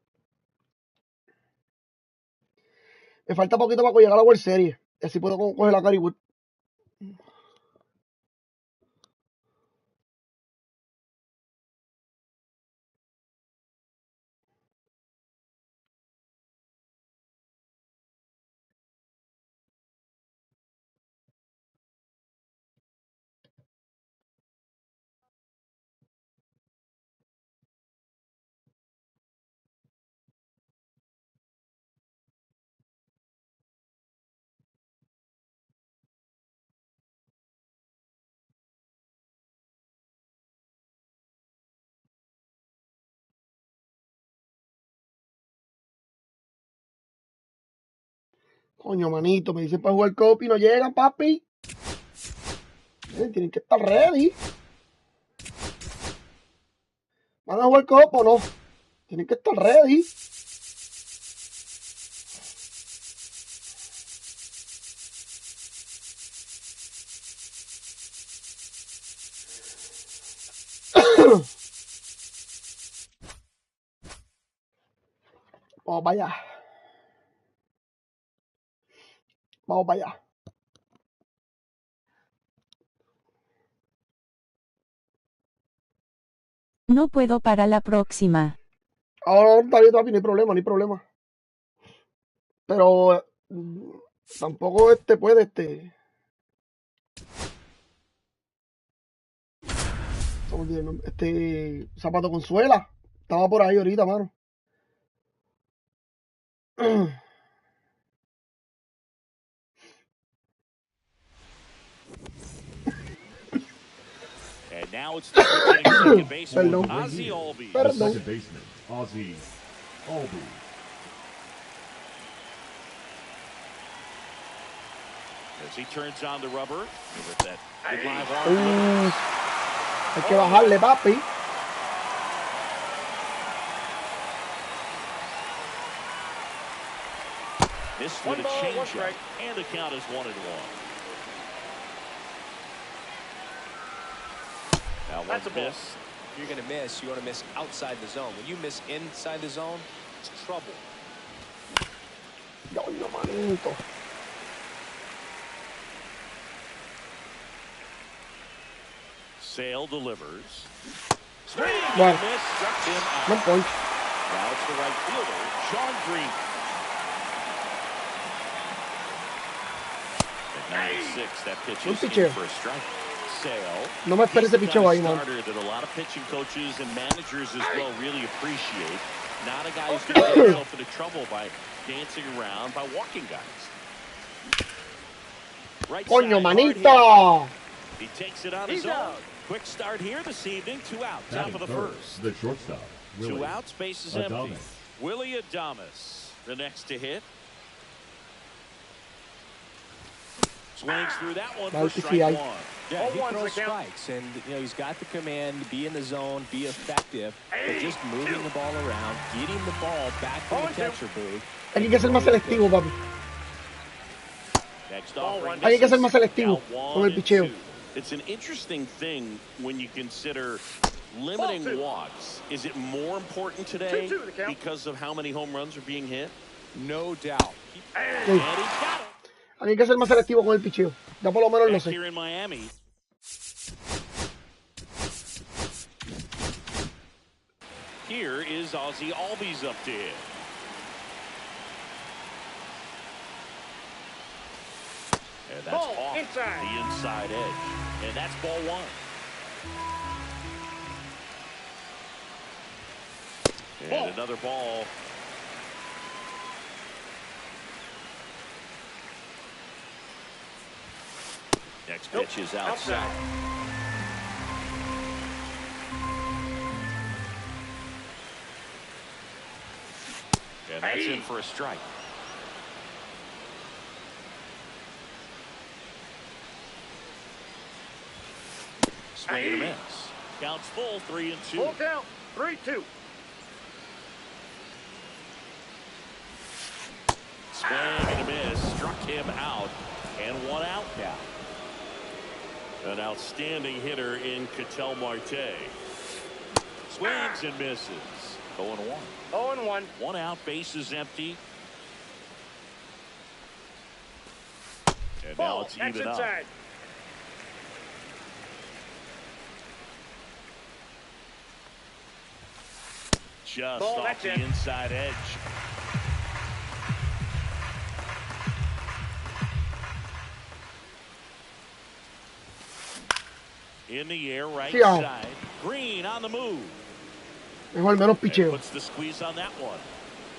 Me falta poquito para llegar a la World Series. Y así puedo coger la Cariwood. Coño, manito, me dicen para jugar cop y no llegan, papi. Tienen que estar ready. ¿Van a jugar cop o no? Tienen que estar ready. Vamos para allá. Vamos para allá. No puedo para la próxima. Ahora está bien, papi, no hay problema, no hay problema. Pero tampoco puede Zapato con suela. Estaba por ahí ahorita, mano. And now it's the pitching second baseman, Perdón. Ozzie Albies. The Perdón. second baseman, Ozzie Albies. As he turns on the rubber with that good live arm. Hay que bajarle, papi. This with a changeup, and the count is 1-1. Now That's a ball. miss. If you're going to miss, you want to miss outside the zone. When you miss inside the zone, it's trouble. Coño, manito. Sale delivers. Swing Bueno, and miss, struck him out. no punch. Now it's the right fielder, Sean Green. At 96, that pitch Un is in picheo. for a strike. Sale. No me esperes ese picheo ahí, man. Starter that a lot of pitching coaches and managers as well really appreciate. Not a guy who's going to get himself into trouble by dancing around, by walking guys. Right Coño, side, hard hit. manito. He takes it on his own. Quick start here this evening. 2 out, top Batting of the third, first. the shortstop, 2 Willie outs, base is empty. Adames. Willie Adames, the next to hit. Swings through that one for strike PCI. one. Yeah, he 0-1's throws the count. strikes, and he's got the command, be in the zone, be effective, but just moving the ball around, getting the ball back to the 0-2. catcher booth. Hay que ser más selectivo, papi. Next offering Hay que ser más misses. selectivo Now con el 1-2. picheo. It's an interesting thing when you consider limiting 0-2. walks. Is it more important today 2-2 the count. because of how many home runs are being hit? No doubt. And he's got it. Hay que ser más selectivo con el picheo. Ya por lo menos lo Back sé. here in Miami. Here is Ozzie Albies up to hit. And that's Ball off inside. the inside edge. And that's ball one. And another ball. Next pitch is outside. And that's in for a strike. Swing and a miss. Counts full, 3-2. Full count. 3-2. Swing and a miss. Struck him out. And 1 out now. An outstanding hitter in Ketel Marte. Swings and misses. 0-1. 0-1. 1 out, base is empty. And now Ball. it's That's even up. inside. Just Ball, off that's the in. inside edge. In the air, right Sí, ah. side. Green on the move. Mejor, menos And picheo. puts the squeeze on that one.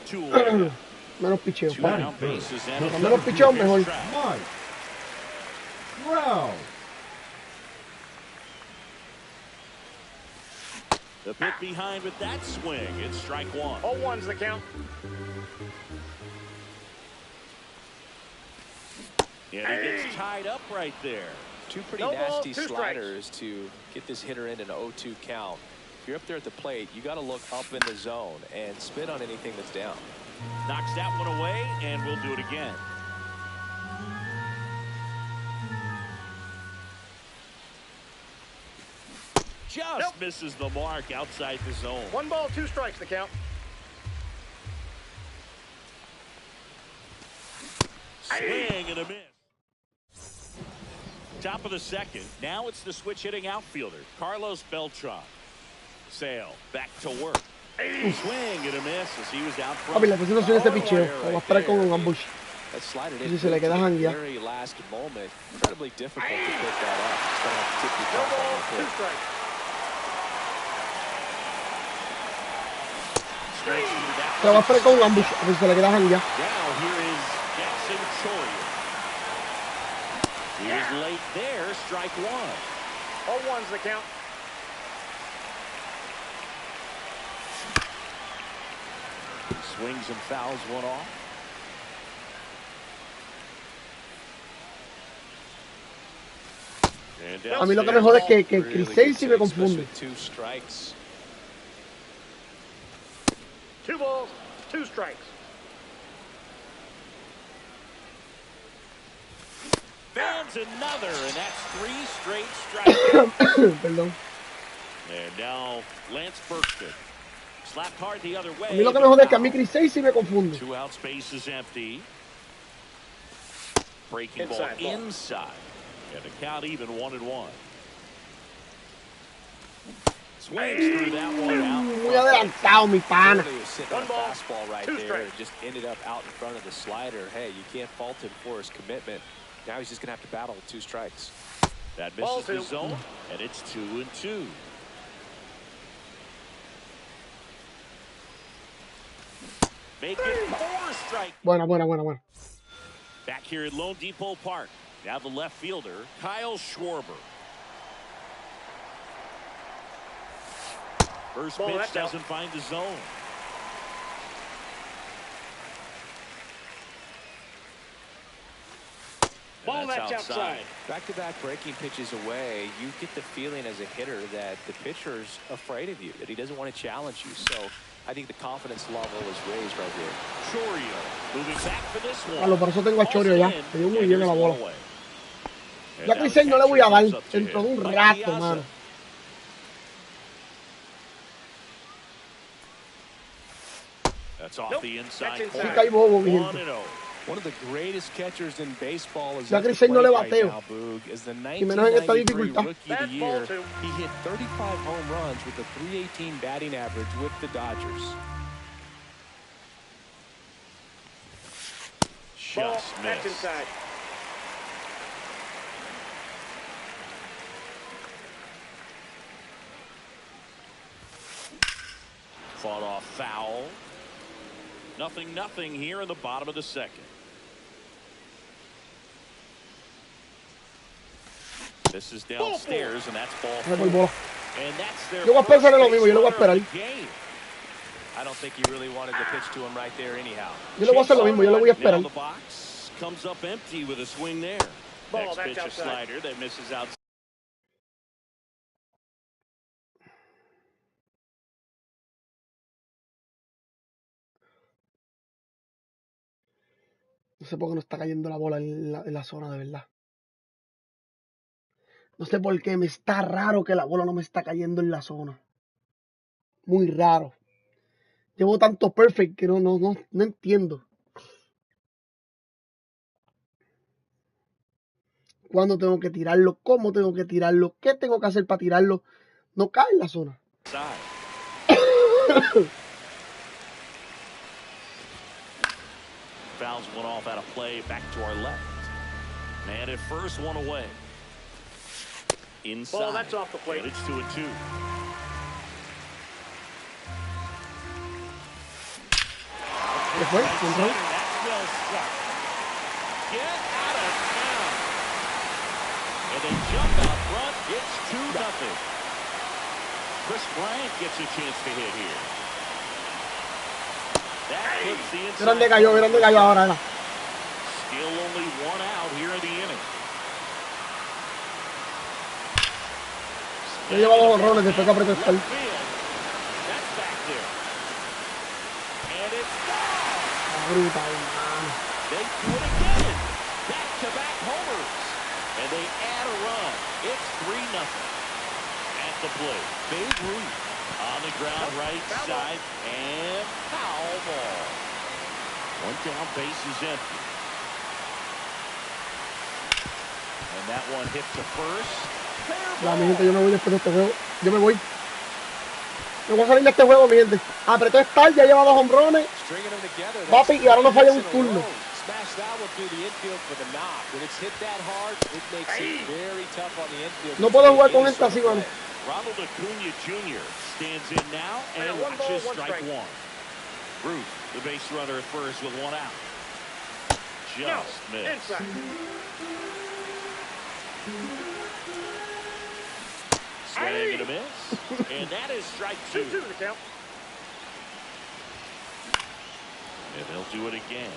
2 away. Menos picheo. 2 papi. out, base is empty. Menos picheo, mejor. Mike Trout. The bit behind with that swing. It's strike one. 0-1's the count. And he gets tied up right there. Two pretty No ball, nasty 2 strikes. sliders to get this hitter in an 0-2 count. If you're up there at the plate, you got to look up in the zone and spit on anything that's down. Knocks that one away, and we'll do it again. Just misses the mark outside the zone. 1 ball, 2 strikes the count. Swing and a miss. Top of the second. Now it's the switch hitting outfielder, Carlos Beltran. Sale back to work. Swing and a miss as he was out front. Papi, la presentación de este picheo. Lo va a esperar con un ambush. That slider Si se le queda janguear. very last moment. Incredibly difficult to pick that up. It's gonna have to tip your top on the field. Se lo va a esperar con un ambush. A ver si se le queda janguear. Now here is Jackson Choria. He was late there. Strike one. 0-1's the count. Swings and fouls one off. A mí lo que me jode es que Crisey sí me confunde. 2 strikes. 2 balls, 2 strikes. Founds another, and that's 3 straight strikes. Perdón. And now Lance Berkman. Slapped hard the other way. A mí lo que me jode es que a mí Crisey sí me confunde. 2 out, space is empty. Breaking Inside ball ball. inside. And the count even 1-1. Swings through that one out. Muy adelantado, mi pana. He was sitting on a 1 ball, fastball right 2 there strikes. and just ended up out in front of the slider. Hey, you can't fault him for his commitment. Now he's just going to have to battle with 2 strikes. That Ball misses the 2. zone, and it's 2-2. Make it 4 strikes. Buena, buena, buena, buena. Back here at Lone Depot Park. Now the left fielder, Kyle Schwarber. First Ball, pitch that's out. doesn't find the zone. Ball, that's outside. Back-to-back breaking pitches away, you get the feeling as a hitter that the pitcher's afraid of you, that he doesn't want to challenge you. So I think the confidence level is raised right here. Chorio moving back for this one. Carlos, por eso tengo a Chorio ya. Me dio muy bien a la bola. Ya Crisey no le voy a dar dentro de un rato, mano. That's off Nope, the inside that's corner. Sí caí bobo, mi gente. 1-0. One of the greatest catchers in baseball is Ya at the Crisey no le plate right bateo. now, Boog. As the Y menos en esta 1993 dificultad. Rookie of the Bad ball, Year, 2. he hit 35 home runs with a .318 batting average with the Dodgers. Ball, Just that's missed. inside. Fought off foul. 0-0 here in the bottom of the second. This is downstairs, and that's ball Me voy 4. bola. And that's their Yo voy a first pensar en lo mismo, yo le voy a base runner esperar. of the game. I don't think he really wanted to pitch to him right there anyhow. Yo le voy a hacer lo mismo, yo le voy a esperar. Now the box comes up empty with a swing there. Ball, Next that's pitch, a outside. slider that misses out. No sé por qué no está cayendo la bola en la zona, de verdad. No sé por qué me está raro que la bola no me está cayendo en la zona. Muy raro. Llevo tanto perfect que no entiendo. ¿Cuándo tengo que tirarlo? ¿Cómo tengo que tirarlo? ¿Qué tengo que hacer para tirarlo? No cae en la zona. Fouls one off out of play. Back to our left. Man at first, one away. Inside. Ball, that's off the plate. And it's 2-2. ¿Qué fue? ¿Control? That's well struck. Get out of town. And they jump out front. It's 2-0. Chris Bryant gets a chance to hit here. That puts the inside. Grande cayó ahora. Era. Still only 1 out here in the inning. Yo llevo 2 honrones después que apretó Left el field. That's back there. And it's gone. brutal, mano. They do it again. Back-to-back homers. And they add a run. It's 3-0. At the plate, Babe Ruth on the ground right side. And foul ball. One down, base is empty. And that one hit to first. Ya, mi gente, yo me voy después de este juego. Yo me voy. Me voy a salir de este juego, mi gente. Apretó Star, ya lleva 2 hombrones. Papi, y ahora no falla un turno. No puedo jugar con esta así, mano. Ronald Acuna Jr. stands in now and watches strike one. Ruth, the base runner at first with 1 out. Just missed. Swing and a miss. And that is strike 2. 2-2 the count. And they'll do it again.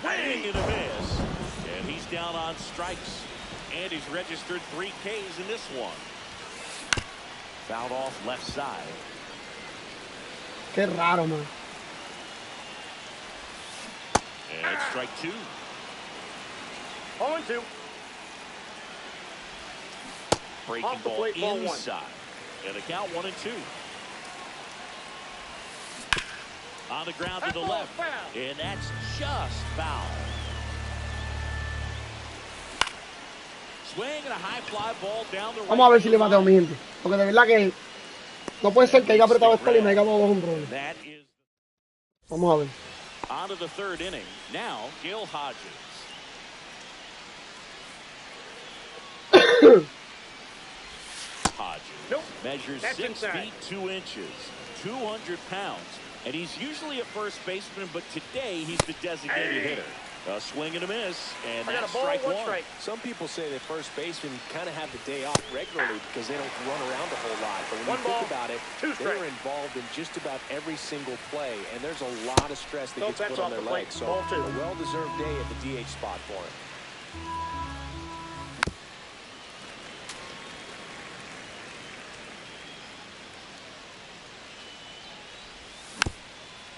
Swing and a miss. And he's down on strikes. And he's registered 3 Ks in this one. Fouled off left side. Qué raro, man. And it's strike 2. 0-2. Breaking Off the ball plate, ball inside. And a count 1-2. On the ground to the left. And that's just foul. Swing and a high fly ball down the right. Vamos a ver si le bateo, mi gente. Porque de verdad que no puede ser que haya apretado esta y me haya dado 2 hombrones. Vamos a ver. On to the 3rd inning. Now, Gil Hodges. Hodges measures 6 feet 2 inches, 200 pounds, and he's usually a first baseman, but today he's the designated hitter. A swing and a miss, and that's strike 1. Some people say that first basemen kind of have the day off regularly because they don't run around a whole lot. But when you think about it, they're involved in just about every single play, and there's a lot of stress that gets put on their legs. So a well-deserved day at the DH spot for him.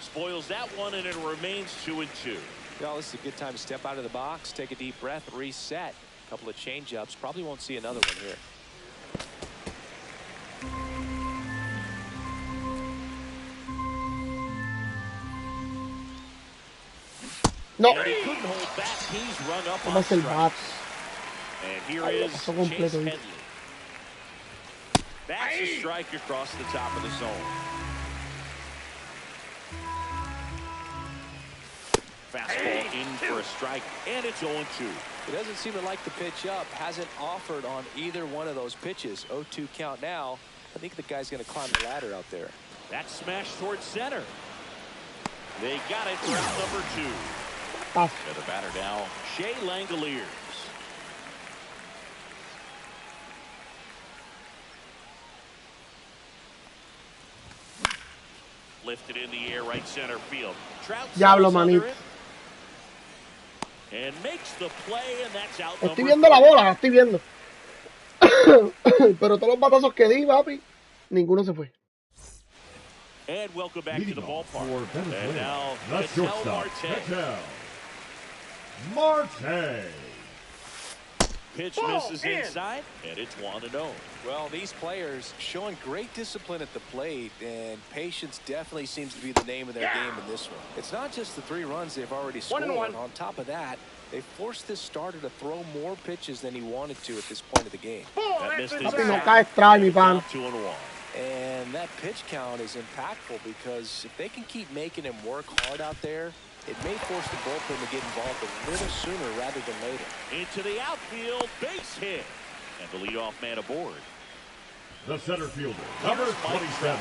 Spoils that one, and it remains 2-2. Well, this is a good time to step out of the box, take a deep breath, reset. A couple of change-ups. Probably won't see another one here. No. And he couldn't hold back. He's run up on Vamos el bat. And here is Chase Headley. That's a strike across the top of the zone. Fastball in for a strike, and it's 0-2. He doesn't seem to like the pitch up. Hasn't offered on either one of those pitches. 0-2 count now. I think the guy's going to climb the ladder out there. That smash towards center. They got it for out number 2. And the batter now, Shea Langoliers. Lifted in the air, right center field. Trout Diablo, manito. And makes the play, and that's out. Estoy viendo la bola, la estoy viendo. Pero todos los batazos que di, papi, ninguno se fue. And welcome back to the ballpark. And now, the shortstop, Marte. Pitch misses inside, and it's 1-0. Well, these players showing great discipline at the plate, and patience definitely seems to be the name of their game in this one. It's not just the 3 runs they've already scored. On top of that, they forced this starter to throw more pitches than he wanted to at this point of the game. That missed his Papi, no cae extraño, mi pan. 2-1. And that pitch count is impactful because if they can keep making him work hard out there, it may force the bullpen to get involved a little sooner rather than later. Into the outfield, base hit. And the leadoff man aboard. The center fielder, number 27.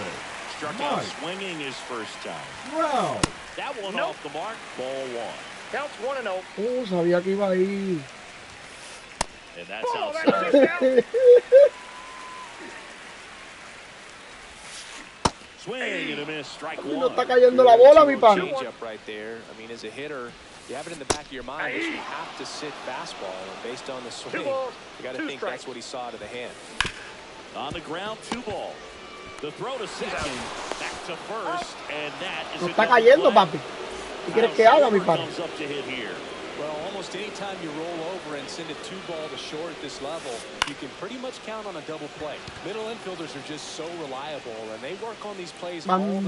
Struck out swinging his first time. Wow. That one off the mark, ball 1. Counts 1-0. Oh, sabía que iba ahí. And that's outside. Swing and a miss, strike 1. No está cayendo la bola, mi pan. Change up right there. I mean, as a hitter, you have it in the back of your mind that you have to sit fastball, and based on the swing, you got to think that's what he saw out of the hand. On the ground, 2 ball. The throw to second, back to first, and that is No está cayendo, papi. ¿Qué quieres que haga, mi pan? Comes up to hit here. Well, almost any time you roll over and send a 2-ball to short at this level, you can pretty much count on a double play. Middle infielders are just so reliable, and they work on these plays all the time.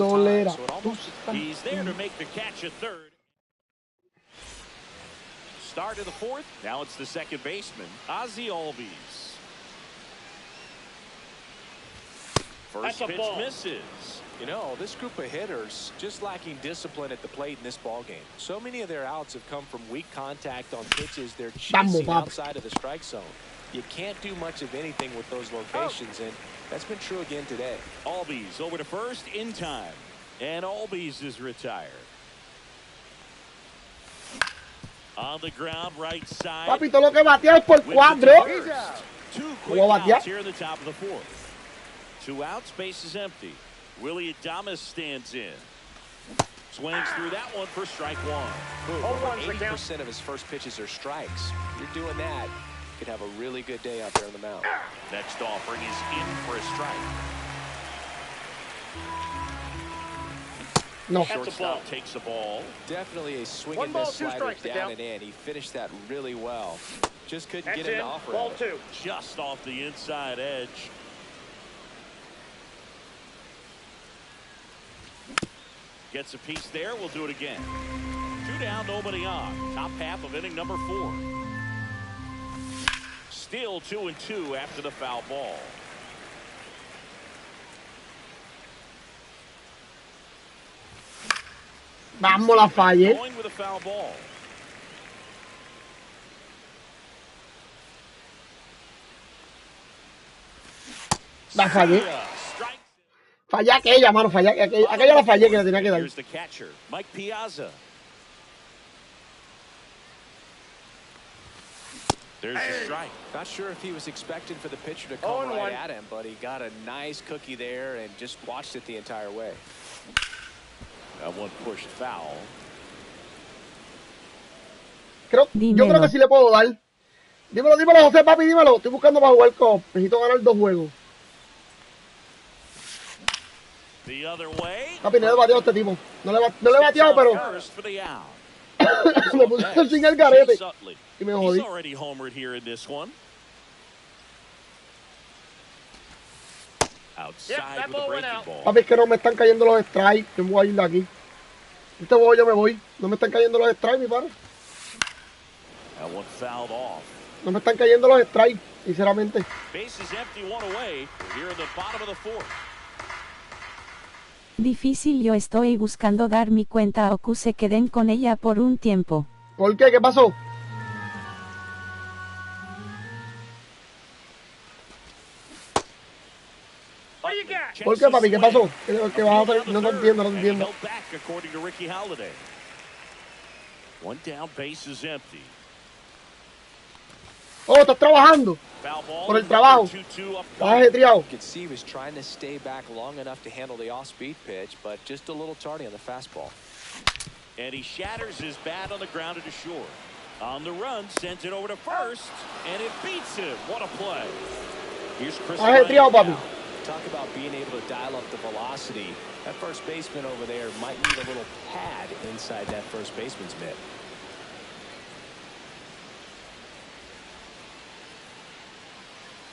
So it almost... He's there to make the catch at third. Start of the fourth. Now it's the second baseman, Ozzie Albies. First pitch misses. You know, this group of hitters just lacking discipline at the plate in this ballgame. So many of their outs have come from weak contact on pitches they're chasing outside of the strike zone. You can't do much of anything with those locations, and that's been true again today. Albies over to first in time, and Albies is retired. On the ground, right side. Papi, todo lo que batea es por 4. Two quick outs here in the top of the fourth. 2 outs, base is empty. Willie Adames stands in. Swings through that one for strike 1. Over 80% of his first pitches are strikes. You're doing that, you could have a really good day out there on the mound. Next offering is in for a strike. No. Shortstop takes the ball. Definitely a swing and miss slider down and in. He finished that really well. Just couldn't get him to offer. Ball 2. Just off the inside edge. Gets a piece there. We'll do it again. 2 down, nobody on. Top half of inning number 4. Still 2-2 after the foul ball. Vamos, la fallé. Going with a foul ball. La fallé. Fallé aquella, mano, fallé aquella. Aquella la fallé que la tenía que dar. Here's the catcher, Mike Piazza. There's the strike. Not sure if he was expecting for the pitcher to come right at him, but he got a nice cookie there and just watched it the entire way. That one pushed foul. Yo creo que sí le puedo dar. Dímelo, José, papi, dímelo. Estoy buscando para jugar con. Necesito ganar 2 juegos. Papi, no le he bateado a este tipo. No le he bateado, pero me puse sin el garete y me jodí. Papi, es que no me están cayendo los strikes. Yo me voy a ir de aquí. Este juego yo me voy. No me están cayendo los strikes, mi pana. No me están cayendo los strikes, sinceramente. Difícil, yo estoy buscando dar mi cuenta a Oku, se queden con ella por un tiempo. ¿Por qué? ¿Qué pasó? ¿Por qué, papi? ¿Qué pasó? ¿Qué vas a hacer? No entiendo, no entiendo. Oh, estás trabajando. Por el trabajo. Estás ajetreado. You could see he was trying to stay back long enough to handle the off-speed pitch, but just a little tardy on the fastball. And he shatters his bat on the ground to short. On the run, sends it over to first, and it beats him. What a play. Here's Chris. Ajetreado, papi. Talk about being able to dial up the velocity. That first baseman over there might need a little pad inside that first baseman's mitt.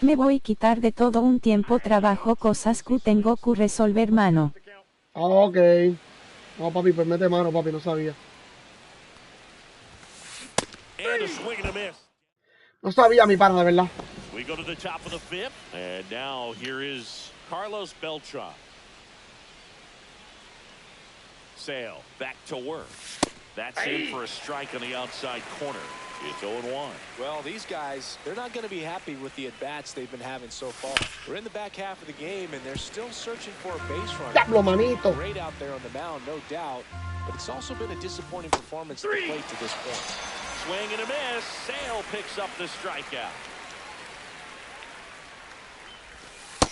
Me voy a quitar de todo un tiempo, trabajo, cosas que tengo que resolver, mano. Ok. No, papi, pues mete mano, papi, no sabía. No sabía, mi pana, de verdad. We go to the top of the 5th, and now here is Carlos Beltran. Sale back to work. That's in for a strike on the outside corner. It's 0-1. Well, these guys, they're not going to be happy with the at-bats they've been having so far. We're in the back half of the game, and they're still searching for a base runner. Diablo, manito. Great out there on the mound, no doubt, but it's also been a disappointing performance at the plate to this point. Swing and a miss. Sale picks up the strikeout.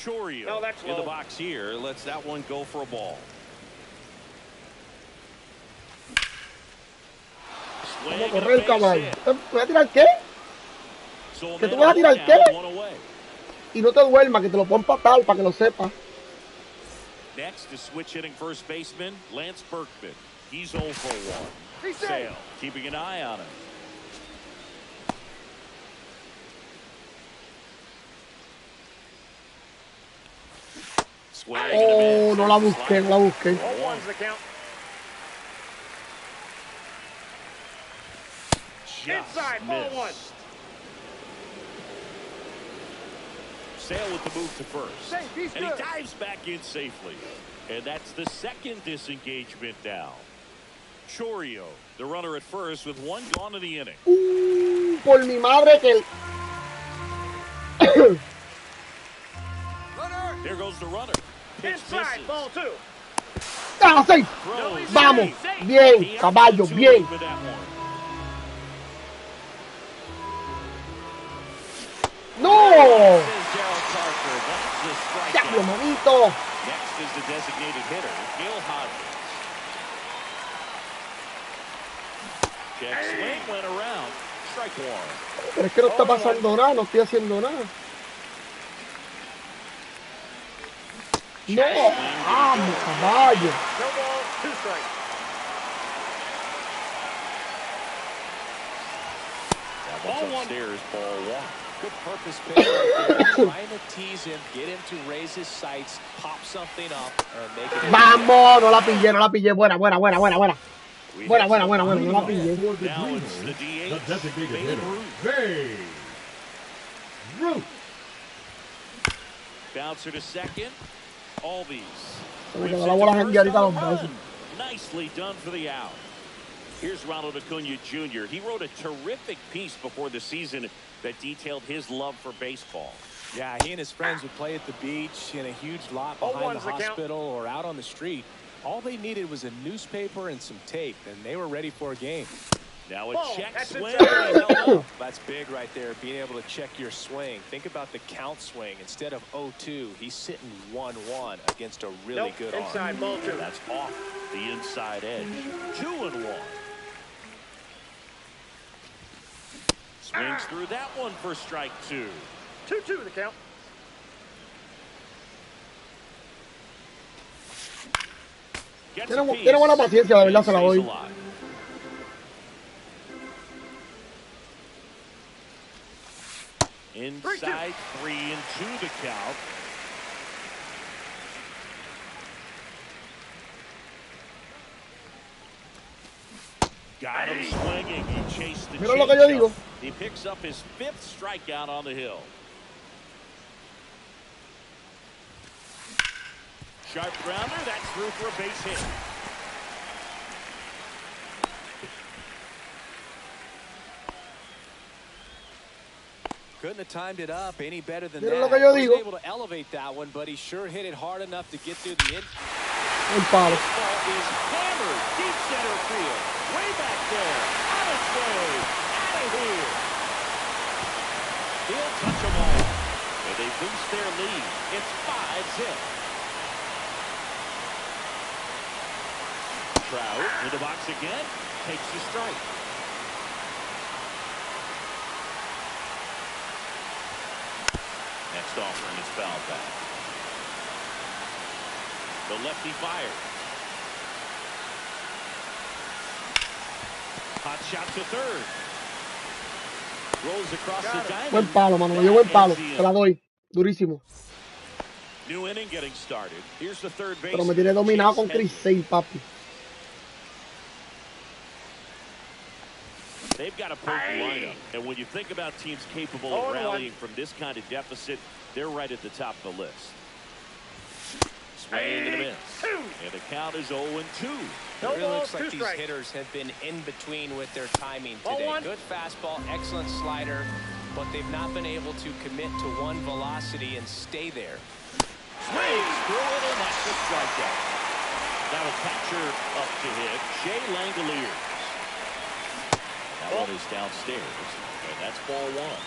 Chorio in the box here lets that one go for a ball. Vamos a correr, caballo. ¿Te vas a tirar qué? ¿Que tú vas a tirar qué? Y no te duermas, que te lo puedo empatar para que lo sepas. Next is switch hitting first baseman Lance Berkman. He's 0 for 1. Sale keeping an eye on him. Swing and a Oh, miss. no la busqué, no la busqué. 0-1's the count. Just Inside, ball one. missed. Sale with the move to first. Safe, he's And he good. dives back in safely. And that's the second disengagement now. Chorio, the runner at first with one gone in the inning. Por mi madre que... There goes the runner. Pitch Inside, misses. ball two. ¡Ah, safe! Throws. Vamos, He bien, had caballo, two bien. with that one. ¡No! Says Darryl Parker. That's the ¡Diablo, strikeout. manito! Next is the designated hitter, Gil Hodges. Check swing went around. Strike one. Pero es que no está pasando nada, no estoy haciendo nada. ¡No! ¡Vamos, caballo! No ball, 2 strikes. That one's upstairs, ball one. Good purpose pitch right there. Trying to tease him, get him to raise his sights, pop something up, and make it. ¡Vamos! No la pillé, no la pillé. Buena, buena, buena, buena, buena. We Buena, hit buena, some buena, buena. high No la ball. pillé. For the Now it's the Dreamers, DH, the designated Babe hitter, Ruth. Babe Ruth. Bouncer to second. Albies. Se me Whips quedó la it bola to jangueada first ahorita a on los the brazos. run. Nicely done for the out. Here's Ronald Acuna Jr. He wrote a terrific piece before the season that detailed his love for baseball. Yeah, he and his friends would play at the beach, in a huge lot behind 0-1's the the count. hospital or out on the street. All they needed was a newspaper and some tape, and they were ready for a game. Now a Ball, check that's swing. inside. He held up. That's big right there, being able to check your swing. Think about the count swing. Instead of 0-2, he's sitting 1-1 against a really Nope, good inside, arm. ball 2. That's off the inside edge. 2-1. Swings through that one for strike two. 2-2 the count. Gets Tiene a piece. buena paciencia, de verdad se la And doy. stays alive. Inside 3-2 the count. Got him swinging. He chased the Mira lo que yo digo. changeup. He picks up his 5th strikeout on the hill. Sharp grounder. That's through for a base hit. Couldn't have timed it up any better than Mira that. lo que yo Wasn't digo. able to elevate that one, but he sure hit it hard enough to get through the inch. El palo. Ball is hammered deep center field. Way back there. On its way. Out of here. He'll touch them all. And they boost their lead. It's 5-zip. Trout in the box again. Takes the strike. Next offering is foul back. The lefty fires. Hot shot to third. Rolls across the diamond. Buen palo, mano. Me dio buen palo. Te la doy. Durísimo. New inning getting started. Here's the third base. Pero me tiré dominado con Chris Sale, papi. They've got a potent lineup. And when you think about teams capable of rallying from this kind of deficit, they're right at the top of the list. Swing and a miss. And the count is 0-2. No It really balls, looks 2 like these strikes. hitters have been in between with their timing Ball today. one. Good fastball, excellent slider, but they've not been able to commit to one velocity and stay there. Swings through it, and that's the strikeout. Now a catcher up to hit, Shea Langoliers. That one is downstairs, and that's ball one.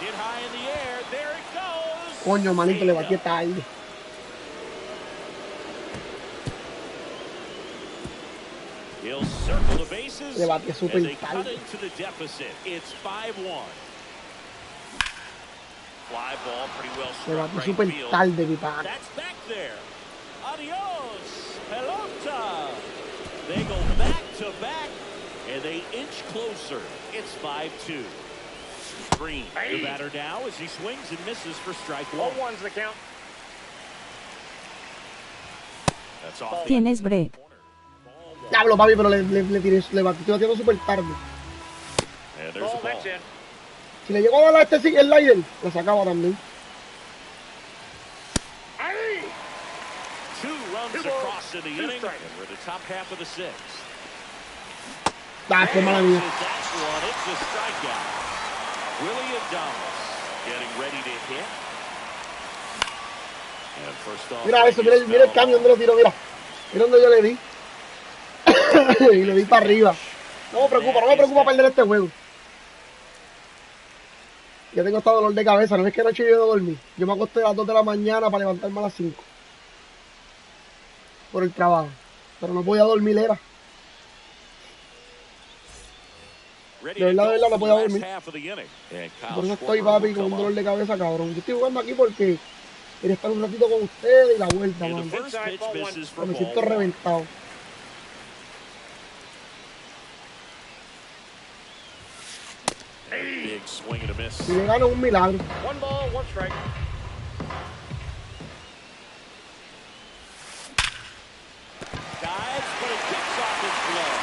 Hit high in the air, there it goes. Coño, manito, le batí tarde. He'll circle the bases, Le batí súper and they cut tarde. into the deficit. It's 5-1. Fly ball pretty well Le struck batí right súper field. tarde, mi pana. That's back there. Adios, pelota. They go back to back, and they inch closer. It's 5-2. Green, the batter now as he swings and misses for strike All one. ones the count. That's off the Tienes break. Diablo, papi, pero le tiré, estoy batiendo súper tarde. And there's a Ball ball. next in. Si le llego a dar a este sí, el slider, lo sacaba también. Aye. 2 runs Two balls, across in the two inning, strikes. and we're the top half of the 6th. Ah, qué mala mía. That's one. It's a strikeout. Willie Adames getting ready to hit. And first off, Mira eso, mira el cambio donde lo tiro, mira. Mira donde yo le di. Y le di para arriba. No me preocupa perder este juego. Ya tengo este dolor de cabeza, no es que anoche yo no dormí. Yo me acosté a las 2 de la mañana para levantarme a las 5. Por el trabajo. Pero no podía dormir, era. De verdad, no podía dormir. Por eso estoy, papi, con un dolor de cabeza, cabrón. Yo estoy jugando aquí porque quería estar un ratito con ustedes y la vuelta, man. Pero me siento reventado. Big swing and a miss. Si le gano, un milagro. 1 ball, 1 strike. Dives, but it kicks off his glove.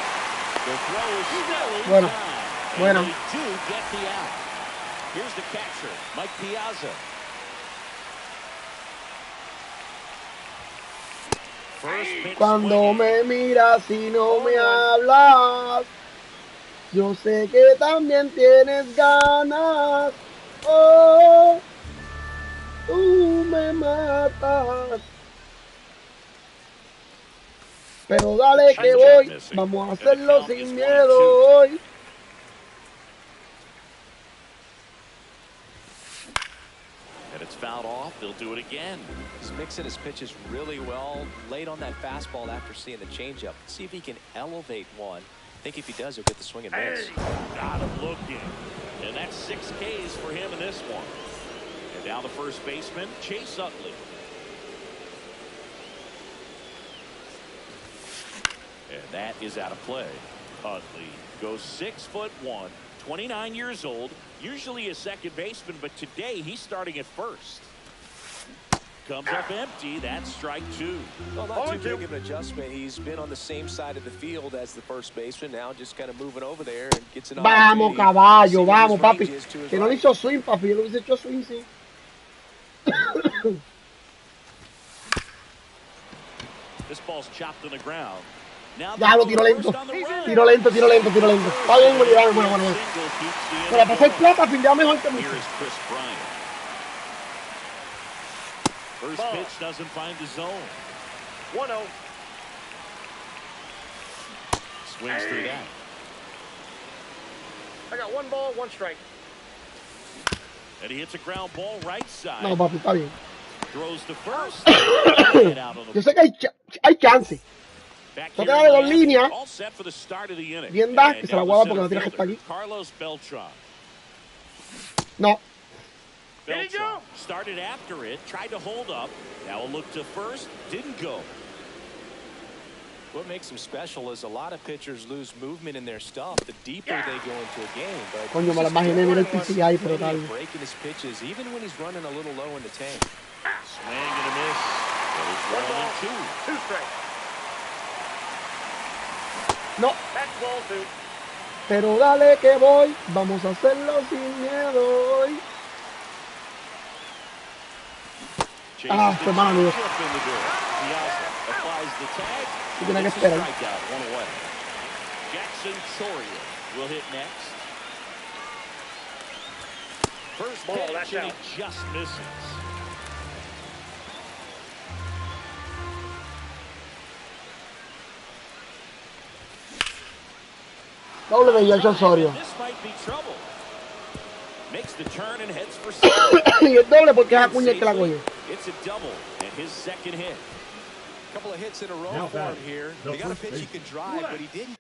The throw is still in Bueno, time. bueno. And they do get the out. Here's the catcher, Mike Piazza. First pitch Cuando swinging. me miras y no me hablas, yo sé que también tienes ganas. Oh, tú me matas. Pero dale que voy, vamos a hacerlo sin miedo hoy. And it's fouled off. They'll do it again. He's mixing his pitches really well. Late on that fastball after seeing the changeup. See if he can elevate one. I think if he does, he'll get the swing and miss. Got him looking. And that's 6 Ks for him in this one. And now the first baseman, Chase Utley. And that is out of play. Utley goes 6'1", 29 years old, usually a second baseman, but today he's starting at first. Comes up empty. That's strike 2. Well, not too big of an adjustment. He's been on the same side of the field as the first baseman. Now just kind of moving over there and gets an Vamos, caballo, vamos, papi. Que no le hizo swing, papi. Yo lo hubiese hecho swing, sí. This ball's chopped on the ground. Now Ya lo tiro lento. Tiro lento. Está bien, bueno. Pero para hacer plata, pindea mejor que mucho. Here is Chris Bryant. First pitch doesn't find the zone. 1-0. Swings through that. I got 1 ball, 1 strike. And he hits a ground ball right side. No, papi, está bien. Throws to first. Get out on the Yo sé que hay chance. back Toca here darle in 2 the líneas. all set for the start of the inning. Bien da, And que se la now guarda the porque la center tira hasta fielder, aquí. Carlos Beltran. No. There you go. Started after it, tried to hold up. Now a look to first, didn't go. What makes him special is a lot of pitchers lose movement in their stuff the deeper they go into a game. But Coño, me la imaginé, mira el PCI, pero tal. breaking his pitches, even when he's running a little low in the tank. Swing and a miss. Goes 1 1 ball, and 2. 2 strikes. No. That's ball 2. Pero dale que voy, vamos a hacerlo sin miedo hoy. Ah, qué mala mía. Sí, tiene que esperar. Jackson Choria will hit next. First Ball, pitch, that's and he out. just misses. Doble de Jackson Osorio. This might be trouble. Makes the turn and heads for Y es doble porque es Acuña el que la coge. It's a double and his second hit. Couple of hits in a row Now for him batting, here. the They got a first pitch he could baseman. drive, but he didn't.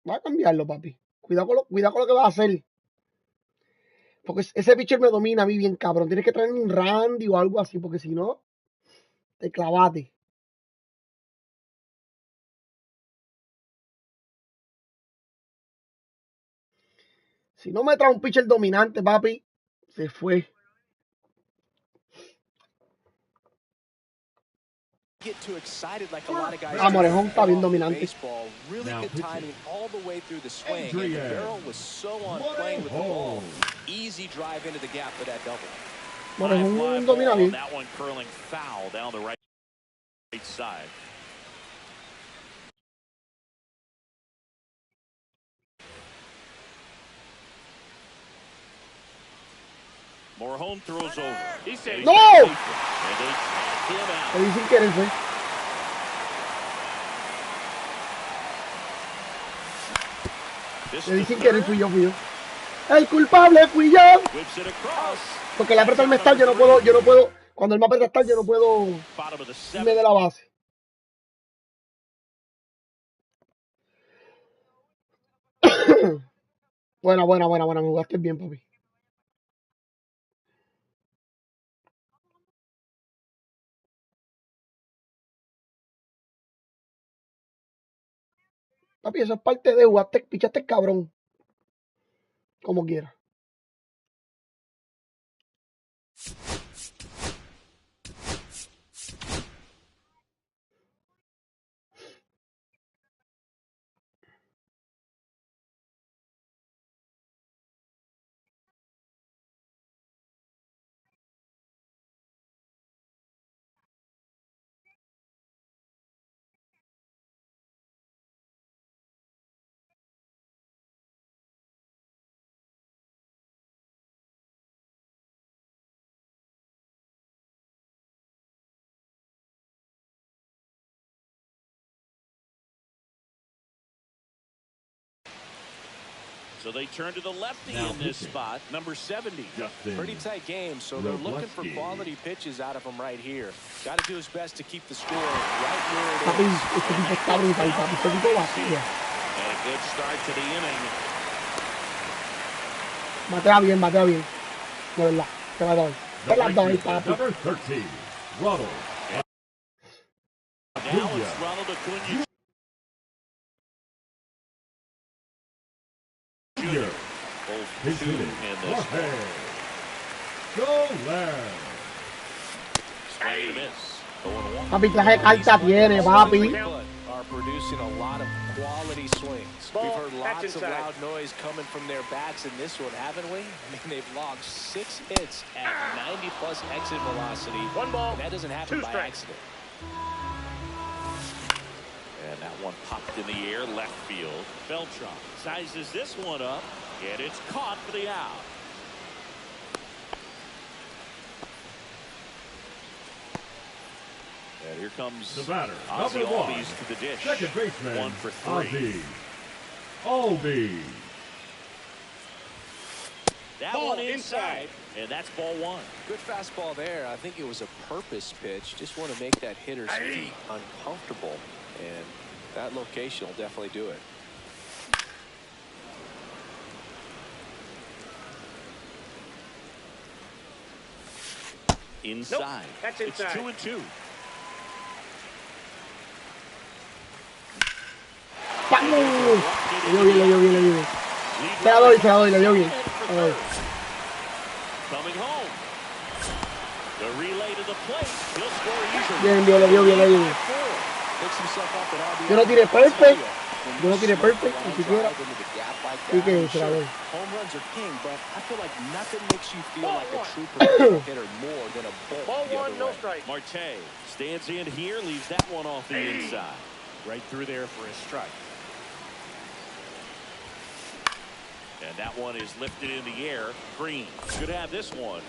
Va a cambiarlo, papi. Cuidado con lo que va a hacer. Porque ese pitcher me domina a mí bien, cabrón. Tienes que traer un Randy o algo así, porque si no, te clavate. Si no me trae un pitcher dominante, papi, se fue. Get too excited like a lot of guys. Morejón está bien dominante. Baseball, really good timing all the way through the swing. And the barrel was so on playing with the ball. Easy drive into the gap for that double. Morejón domina bien. That one curling foul down the right side. Morejón throws over. He said ¡No! and they tag him out. Le dicen que eres, güey. Le dicen que eres, fui yo. El culpable fui yo. Porque le aprieta el mestal, yo no puedo. Cuando él me aprieta el mestal, yo no puedo irme de la base. Buena, me jugaste bien, papi. Papi, eso es parte de jugaste, pichaste cabrón. Como quiera. So they turn to the lefty in this spot, number 70. Pretty tight game, so they're looking for quality pitches out of him right here. Got to do his best to keep the score right where it is. And a good start to the inning. Matea bien. De verdad, te la doy. Te la doy, papi. Number 13, Ronald. Now it's Ronald Acuna. His hitting, Jorge. Papi, clase de carta tiene, papi. Are producing a lot of quality swings. We've heard lots of loud noise coming from their bats in this one, haven't we? I mean, they've logged 6 hits at 90+ exit velocity. One ball, and that doesn't happen by accident. And that one popped in the air, left field. Beltran sizes this one up, and it's caught for the out. And here comes the batter, Ozzie number 1, Albies to the dish. second baseman, 1 for 3. Albies. That one inside, and that's ball 1. Good fastball there. I think it was a purpose pitch. Just want to make that hitter's feet uncomfortable, and that location will definitely do it. Inside. Nope, that's inside. It's 2-2. Le dio bien. Se la doy, le dio bien. Coming home. The relay to the plate. He'll score easily. Bien, le dio bien. Yo no tiré perfect. Ni siquiera. Y que se la doy. Home runs are king, but I feel like nothing makes you feel like a true professional hitter more than a bolt Ball the 1, other no way. strike. Marte stands in here, leaves that one off the inside. Right through there for a strike. And that one is lifted in the air. Green could have this one.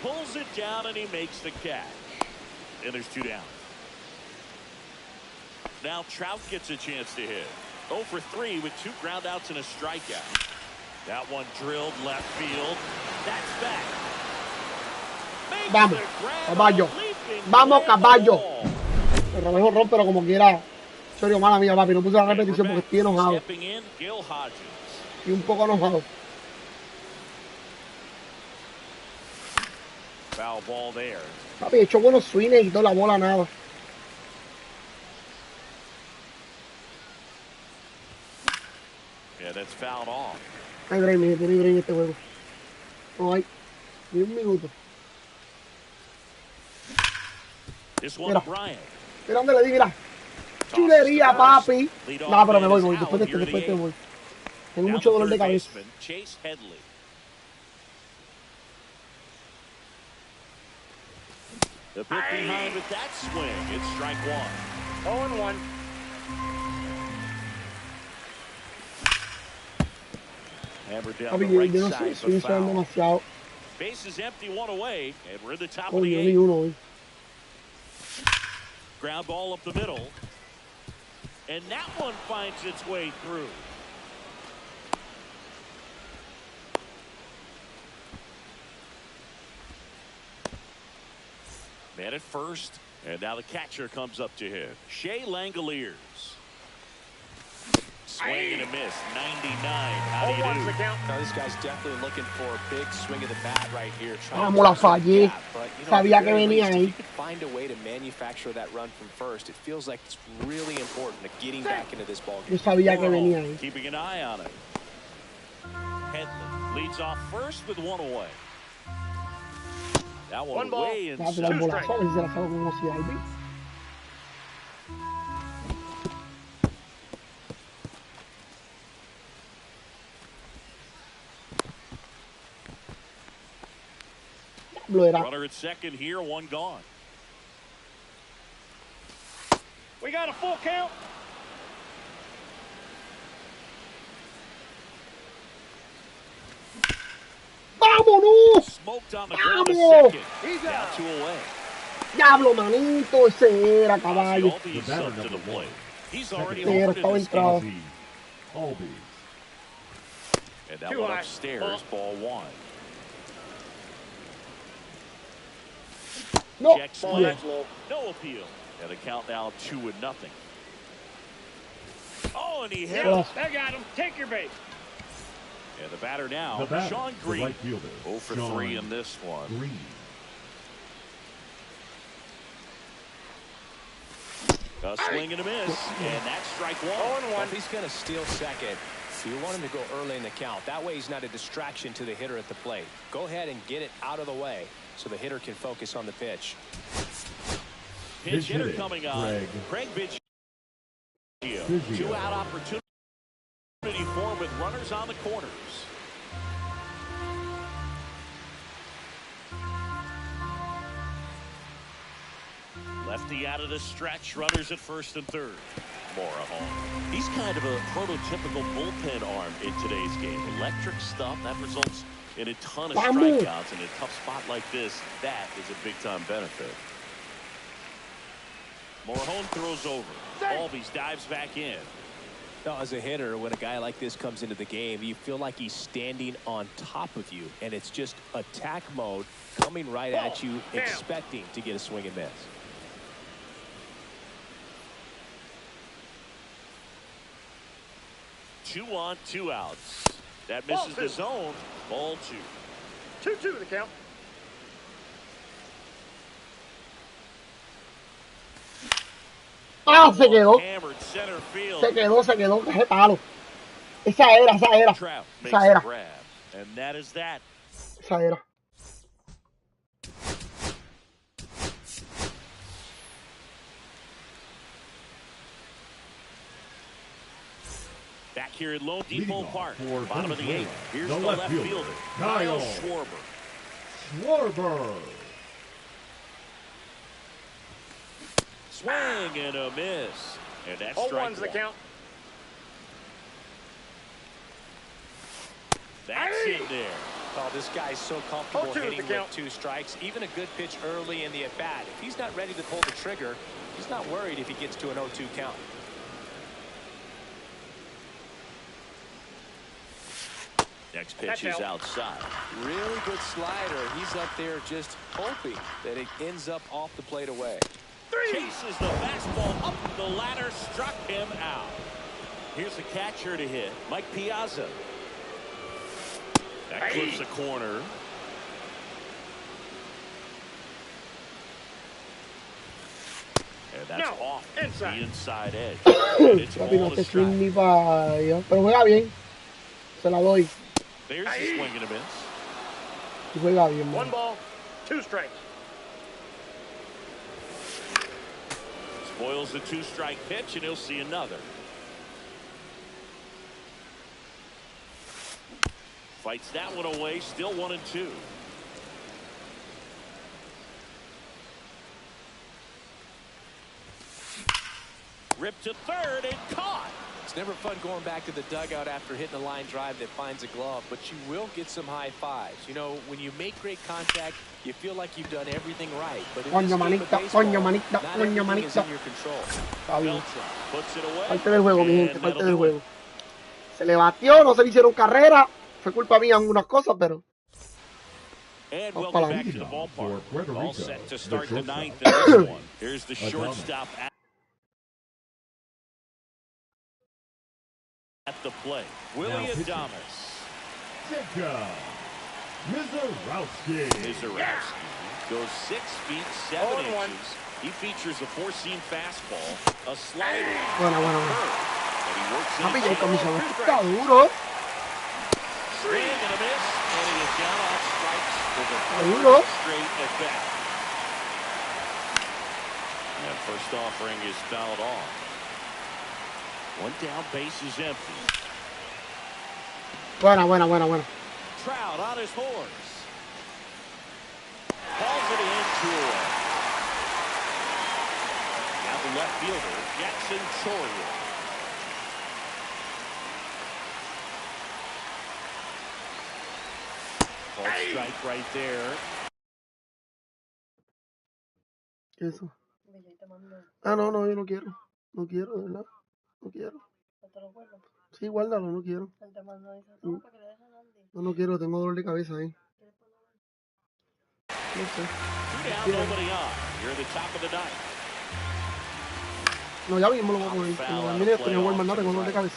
Pulls it down, and he makes the catch. And there's 2 down. Now Trout gets a chance to hit. 0 for 3 with 2 groundouts and a strikeout. That one drilled left field. That's back. Vamos, caballo. Vamos, caballo. El Romero rompe, pero como quiera. Serio, mala mía, papi. No puse la repetición porque estoy enojado. Y un poco enojado. Foul ball there. Papi, he hecho buenos swings y toda la bola nada. Yeah, that's fouled off. Hay break, tiene break en este juego. No hay. Ni un minuto. Mira. Mira dónde le di, mira. Chulería, papi. No, pero me voy. Después de este me voy. Tengo mucho dolor de cabeza. The bit behind with that swing. It's strike one. 0-1. Hammered down the right side for foul. Demasiado. Base is empty, one away, and we're at the top of Oye, the ni eighth. uno hoy. Ground ball up the middle. And that one finds its way through. Man at first, and now the catcher comes up to hit. Shea Langoliers. Swing and a miss, 99. How do you do? Now, this guy's definitely looking for a big swing of the bat right here. Vamos, la fallé. Sabía que venía ahí. If you could find a way to manufacture that run from first, it feels like it's really important to getting back into this ball game. Yo sabía que venía ahí. Keeping an eye on it. Headley leads off first with one away. That one way in Va a tirar el bolazo, a ver si se la saco con Ozzy Albies. Runner at second here, one gone. We got a full count. ¡Vámonos! Smoked on the ground a second. He's down, 2 away. Diablo, manito, ese era, caballo. He's already estaba entrado. And that one upstairs, ball one. No, checks left, no appeal. And the count now 2-0. Oh, and he hit him. They got him. Take your base. And the batter now, Sean Green. Right fielder, 0 for 3 in this one. Green. A swing and a miss, and that's strike one. 0-1. Well, he's going to steal second. So you want him to go early in the count. That way he's not a distraction to the hitter at the plate. Go ahead and get it out of the way so the hitter can focus on the pitch. Pitch hitter coming on. Craig Biggio. 2-out opportunity for him with runners on the corners. Lefty out of the stretch, runners at first and third. Mora home. He's kind of a prototypical bullpen arm in today's game. Electric stuff that results in a ton of strikeouts in a tough spot like this. That is a big-time benefit. Morahone throws over. Albies dives back in. Now, as a hitter, when a guy like this comes into the game, you feel like he's standing on top of you, and it's just attack mode coming right at you, expecting to get a swing and miss. Two on, 2 outs. That misses the zone. Ball 2. 2-2 the count. Ah, se quedó. Hammered center field. Se quedó. Qué palo. Esa era. Trout makes Esa era. the grab. And that is that. Esa era. Back here at Lone Depot Park, bottom of the 8th. Here's the left fielder, Kyle Schwarber. Swing and a miss. And that's strike 0-1's the count. That's it there. Oh, this guy's so comfortable 0-2 hitting the count. with 2 strikes. Even a good pitch early in the at-bat. If he's not ready to pull the trigger, he's not worried if he gets to an 0-2 count. Next pitch is outside. Really good slider. He's up there just hoping that it ends up off the plate away. Chases the fastball up the ladder, struck him out. Here's the catcher to hit, Mike Piazza. That clips the corner. And that's off the inside edge. And it's Papi, no te swing ni para allá. Pero juega bien. Se la doy. There's a swing and a miss. Y juega bien, One man. ball, 2 strikes. Spoils the 2-strike pitch, and he'll see another. Fights that one away, still 1-2. Ripped to third and caught. It's never fun going back to the dugout after hitting a line drive that finds a glove, but you will get some high fives. You know, when you make great contact, you feel like you've done everything right. But in this game of baseball, not everything is in your control. Puts it away. Parte del juego, mi gente, parte del juego. Se le batió, no se le hicieron carrera. Fue culpa mía en algunas cosas, pero... And Vamos welcome para back to the adelante. ballpark. All set to start the ninth in this one. Here's the shortstop at the plate. Willie Adames. Mizorowski goes 6 feet 7 inches. He features a 4-seam fastball, a slider, Bueno. and he works it Papi, in. el comisionado está duro. Swing and a miss, and he is down off strikes for the Duro. third straight at bat. And first offering is fouled off. One down, base is empty. Buena. Trout on his horse. Calls it in to a run. Now the left fielder, Jackson Chourio. Ball strike right there. Eso. Ah, no, yo no quiero. No quiero, de verdad. No quiero. Sí, guárdalo, no quiero. No quiero, tengo dolor de cabeza ahí. No sé. 2 down, nobody on. You're the top of the ninth. No, ya mismo lo voy a poner. Cuando termine esto, yo voy a mandar, tengo dolor de cabeza.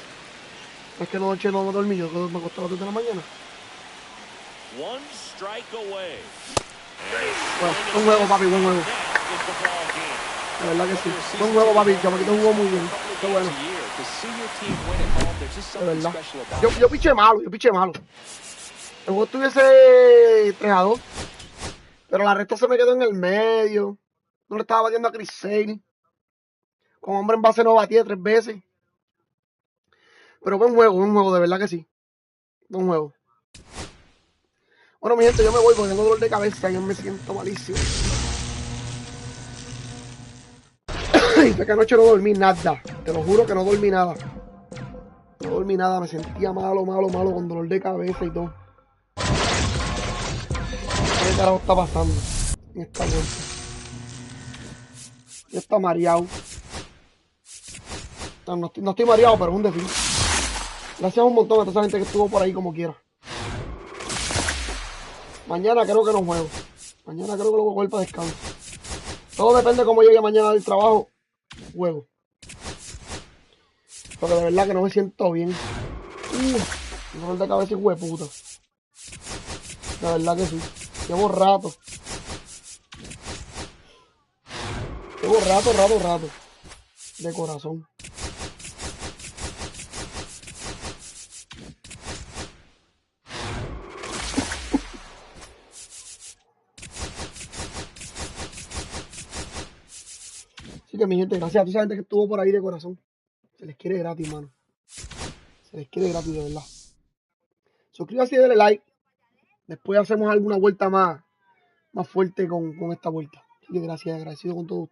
Es que anoche no dormí, yo me acosté a las 2 de la mañana. 1 strike away. Bueno, buen juego, papi, buen juego. La verdad que sí. Buen juego, papi. Chamaquito jugó muy bien. Qué bueno. De verdad. Yo piché malo. El juego estuviese 3-2. Pero la recta se me quedó en el medio. No le estaba batiendo a Chris Sale. Con hombre en base no batía 3 veces. Pero buen juego, de verdad que sí. Buen juego. Bueno, mi gente, yo me voy porque tengo dolor de cabeza y yo me siento malísimo. Y fue que anoche no dormí nada. Te lo juro que no dormí nada. No dormí nada, me sentía malo, con dolor de cabeza y todo. ¿Qué carajo está pasando en esta vuelta? Ya está mareado. No estoy mareado, pero es un desfile. Gracias un montón a toda esa gente que estuvo por ahí como quiera. Mañana creo que no juego. Mañana creo que lo voy a coger para descanso. Todo depende de cómo llegue mañana del trabajo. Juego. Porque de verdad que no me siento bien. Un dolor de cabeza y hueputa. De verdad que sí. Llevo rato. De corazón. Así que mi gente, gracias a toda esa gente que estuvo por ahí de corazón. Se les quiere gratis, mano. Se les quiere gratis, de verdad. Suscríbase y denle like. Después hacemos alguna vuelta más fuerte con esta vuelta. Así que gracias, agradecido con todos ustedes.